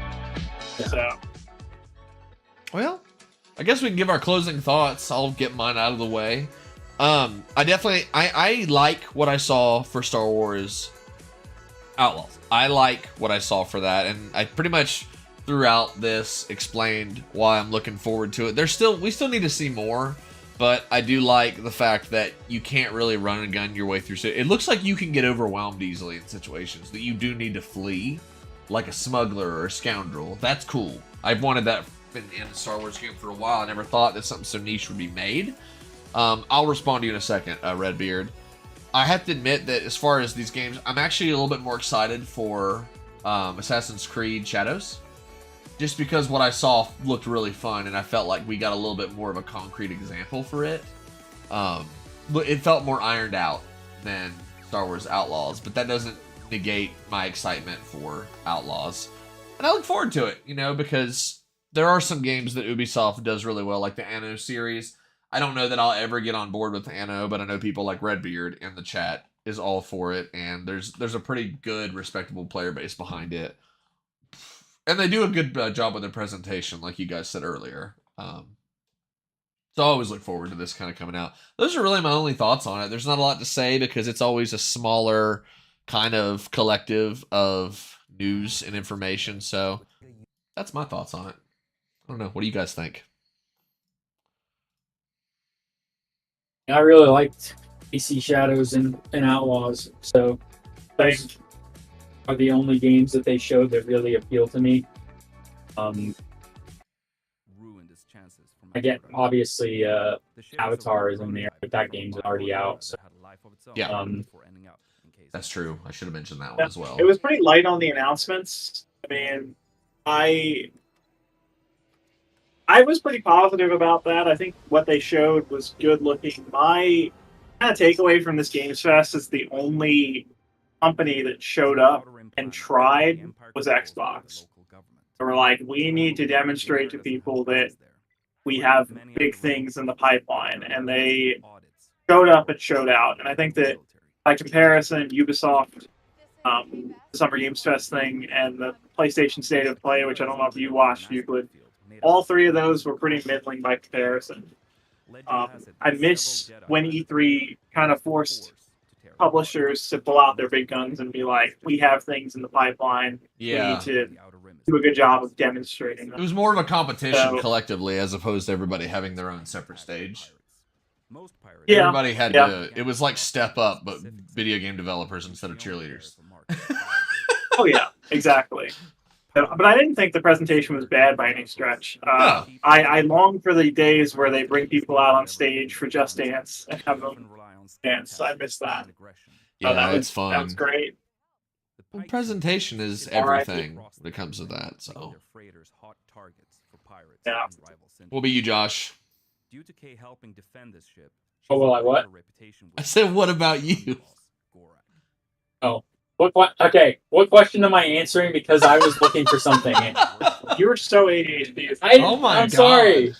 Yeah. So, Well, I guess we can give our closing thoughts. I'll get mine out of the way. I like what I saw for Star Wars Outlaws. I like what I saw for that, and I pretty much throughout this explained why I'm looking forward to it. We still need to see more, but I do like the fact that you can't really run and gun your way through. So it looks like you can get overwhelmed easily in situations that you do need to flee, like a smuggler or a scoundrel. That's cool. I've wanted that in a Star Wars game for a while. I never thought that something so niche would be made. I'll respond to you in a second, Redbeard. I have to admit that as far as these games, I'm actually a little bit more excited for Assassin's Creed Shadows. Just because what I saw looked really fun, and I felt like we got a little bit more of a concrete example for it. It felt more ironed out than Star Wars Outlaws, but that doesn't negate my excitement for Outlaws. And I look forward to it, because there are some games that Ubisoft does really well, like the Anno series. I don't know that I'll ever get on board with Anno, but I know people like Redbeard in the chat is all for it, and there's a pretty good, respectable player base behind it. And they do a good job with their presentation, like you guys said earlier. So I always look forward to this kind of coming out. Those are really my only thoughts on it. There's not a lot to say because it's always a smaller kind of collective of news and information. So that's my thoughts on it. I don't know. What do you guys think? I really liked PC Shadows and Outlaws. So those are the only games that they showed that really appeal to me. I get obviously Avatar is in there, but that game's already out. So yeah, that's true. I should have mentioned that one as well. it was pretty light on the announcements. I mean, I was pretty positive about that. I think what they showed was good looking. My kind of takeaway from this Games Fest is the only company that showed up and tried was Xbox. They were like, we need to demonstrate to people that we have big things in the pipeline, and they showed up and showed out. And I think that by comparison, Ubisoft, the Summer Games Fest thing, and the PlayStation State of Play, which I don't know if you watched, Euclid, all three of those were pretty middling by comparison. I miss when E3 kind of forced publishers to pull out their big guns and be like, we have things in the pipeline. Yeah. We need to do a good job of demonstrating them. It was more of a competition collectively as opposed to everybody having their own separate stage. Yeah. Everybody had to, it was like Step Up, but video game developers instead of cheerleaders. Oh, yeah, exactly. But I didn't think the presentation was bad by any stretch. No. I long for the days where they bring people out on stage for Just Dance and have them dance. I miss that. Yeah, it's fun. That was great. Well, presentation is everything when it comes to that. So, yeah. What about you, Josh? Oh, well, I what? I said, what about you? Oh. Okay, what question am I answering? Because I was looking for something. You were so ADHD. I'm sorry.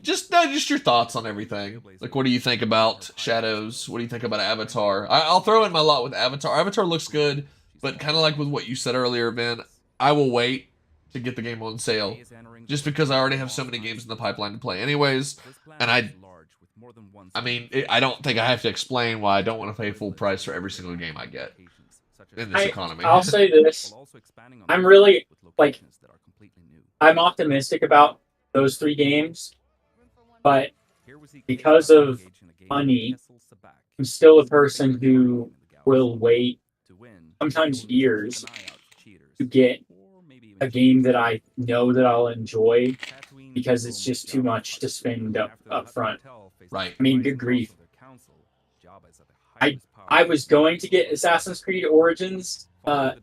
Just your thoughts on everything. Like, what do you think about Shadows? What do you think about Avatar? I'll throw in my lot with Avatar. Avatar looks good, but kind of like with what you said earlier, Ben, I will wait to get the game on sale, just because I already have so many games in the pipeline to play anyways, and I don't think I have to explain why I don't want to pay full price for every single game I get in this economy. I'll say this. I'm really, I'm optimistic about those three games, but because of money, I'm still a person who will wait sometimes years to get a game that I know that I'll enjoy, because it's just too much to spend up front. Right. I mean, good grief. I was going to get Assassin's Creed Origins, and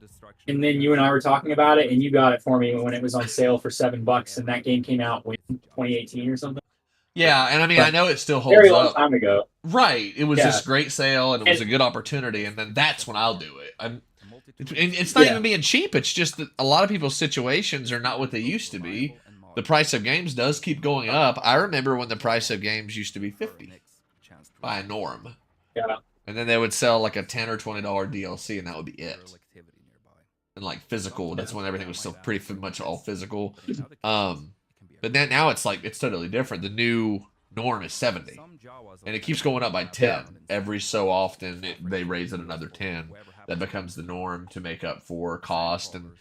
then you and I were talking about it, and you got it for me when it was on sale for $7, and that game came out in 2018 or something. Yeah, and I mean, I know it still holds very long up. time ago. Right. It was this great sale, and it was a good opportunity, and then that's when I'll do it. It's not even being cheap. It's just that a lot of people's situations are not what they used to be. The price of games does keep going up. I remember when the price of games used to be $50. by a norm. Yeah. And then they would sell like a $10 or $20 DLC, and that would be it. And like physical, that's when everything was still pretty much all physical. But then now it's like, it's totally different. The new norm is 70, and it keeps going up by 10 every so often. They raise it another 10. That becomes the norm to make up for cost, and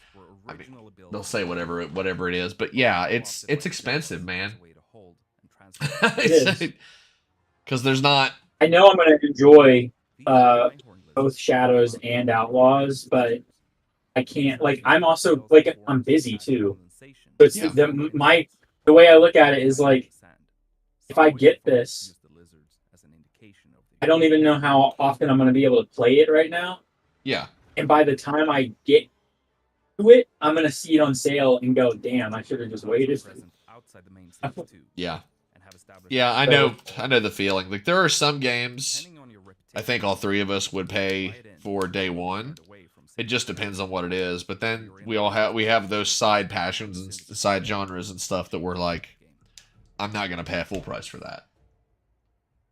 I mean, they'll say whatever it is. But yeah, it's expensive, man. Because there's not. I know I'm going to enjoy both Shadows and Outlaws, but I can't. Like, I'm also like, I'm busy too. So it's the way I look at it is like, if I get this, I don't even know how often I'm going to be able to play it right now. Yeah. And by the time I get to it, I'm going to see it on sale and go, damn, I should have just waited. Yeah. Yeah, I know the feeling. Like, there are some games I think all three of us would pay for day one. It just depends on what it is. But then we have those side passions and side genres and stuff that we're like, I'm not going to pay full price for that.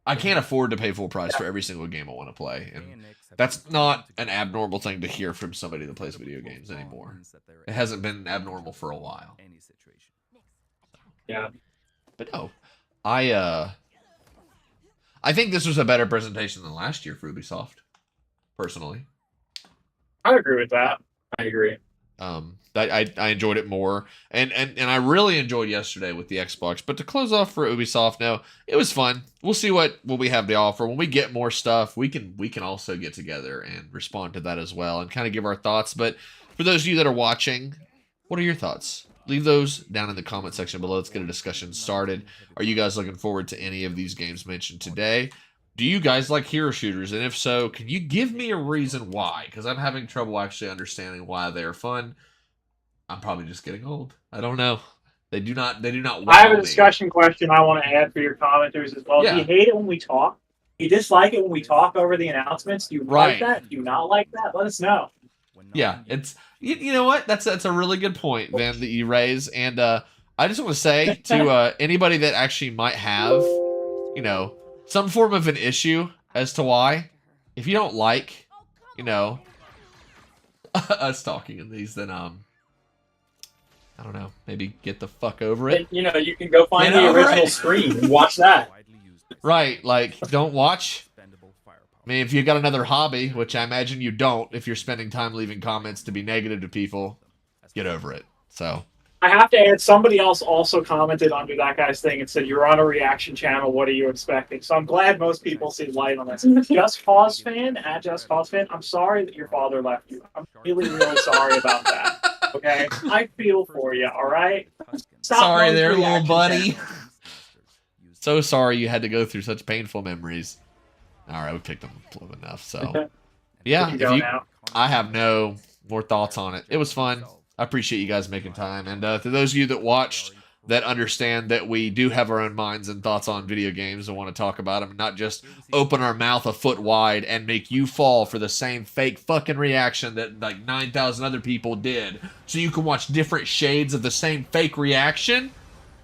I can't afford to pay full price for every single game I want to play. And that's not an abnormal thing to hear from somebody that plays video games anymore. It hasn't been abnormal for a while. Yeah. But no, I think this was a better presentation than last year for Ubisoft, personally. I agree with that. I agree. I enjoyed it more, and I really enjoyed yesterday with the Xbox. But to close off for Ubisoft, no, it was fun. We'll see what we have to offer when we get more stuff. We can also get together and respond to that as well, and kind of give our thoughts. But for those of you that are watching, what are your thoughts? Leave those down in the comment section below. Let's get a discussion started. Are you guys looking forward to any of these games mentioned today? Do you guys like hero shooters? And if so, can you give me a reason why? Because I'm having trouble actually understanding why they're fun. I'm probably just getting old. I don't know. They do not. I have a discussion question I want to add for your commenters as well. Yeah. Do you hate it when we talk? Do you dislike it when we talk over the announcements? Do you like that? Do you not like that? Let us know. Yeah, it's you know what? That's a really good point, Van, that you raise. And I just want to say to anybody that actually might have, some form of an issue as to why, if you don't like, us talking in these, then I don't know, maybe get the fuck over it. And, you can go find the original stream and watch that. Right, like, don't watch. I mean, if you got another hobby, which I imagine you don't, if you're spending time leaving comments to be negative to people, get over it. So I have to add, somebody else also commented under that guy's thing and said, you're on a reaction channel, what are you expecting? So I'm glad most people see light on this. Just Cause Fan, at Just Cause Fan, I'm sorry that your father left you. I'm really, really sorry about that. Okay? I feel for you, alright? Sorry there, little buddy. So sorry you had to go through such painful memories. Alright, we picked them up enough, so yeah, I have no more thoughts on it. It was fun. I appreciate you guys making time. And to those of you that watched, that understand that we do have our own minds and thoughts on video games and want to talk about them, and not just open our mouth a foot wide and make you fall for the same fake fucking reaction that like 9,000 other people did, so you can watch different shades of the same fake reaction.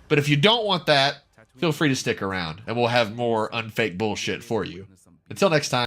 But if you don't want that, feel free to stick around, and we'll have more unfake bullshit for you. Until next time.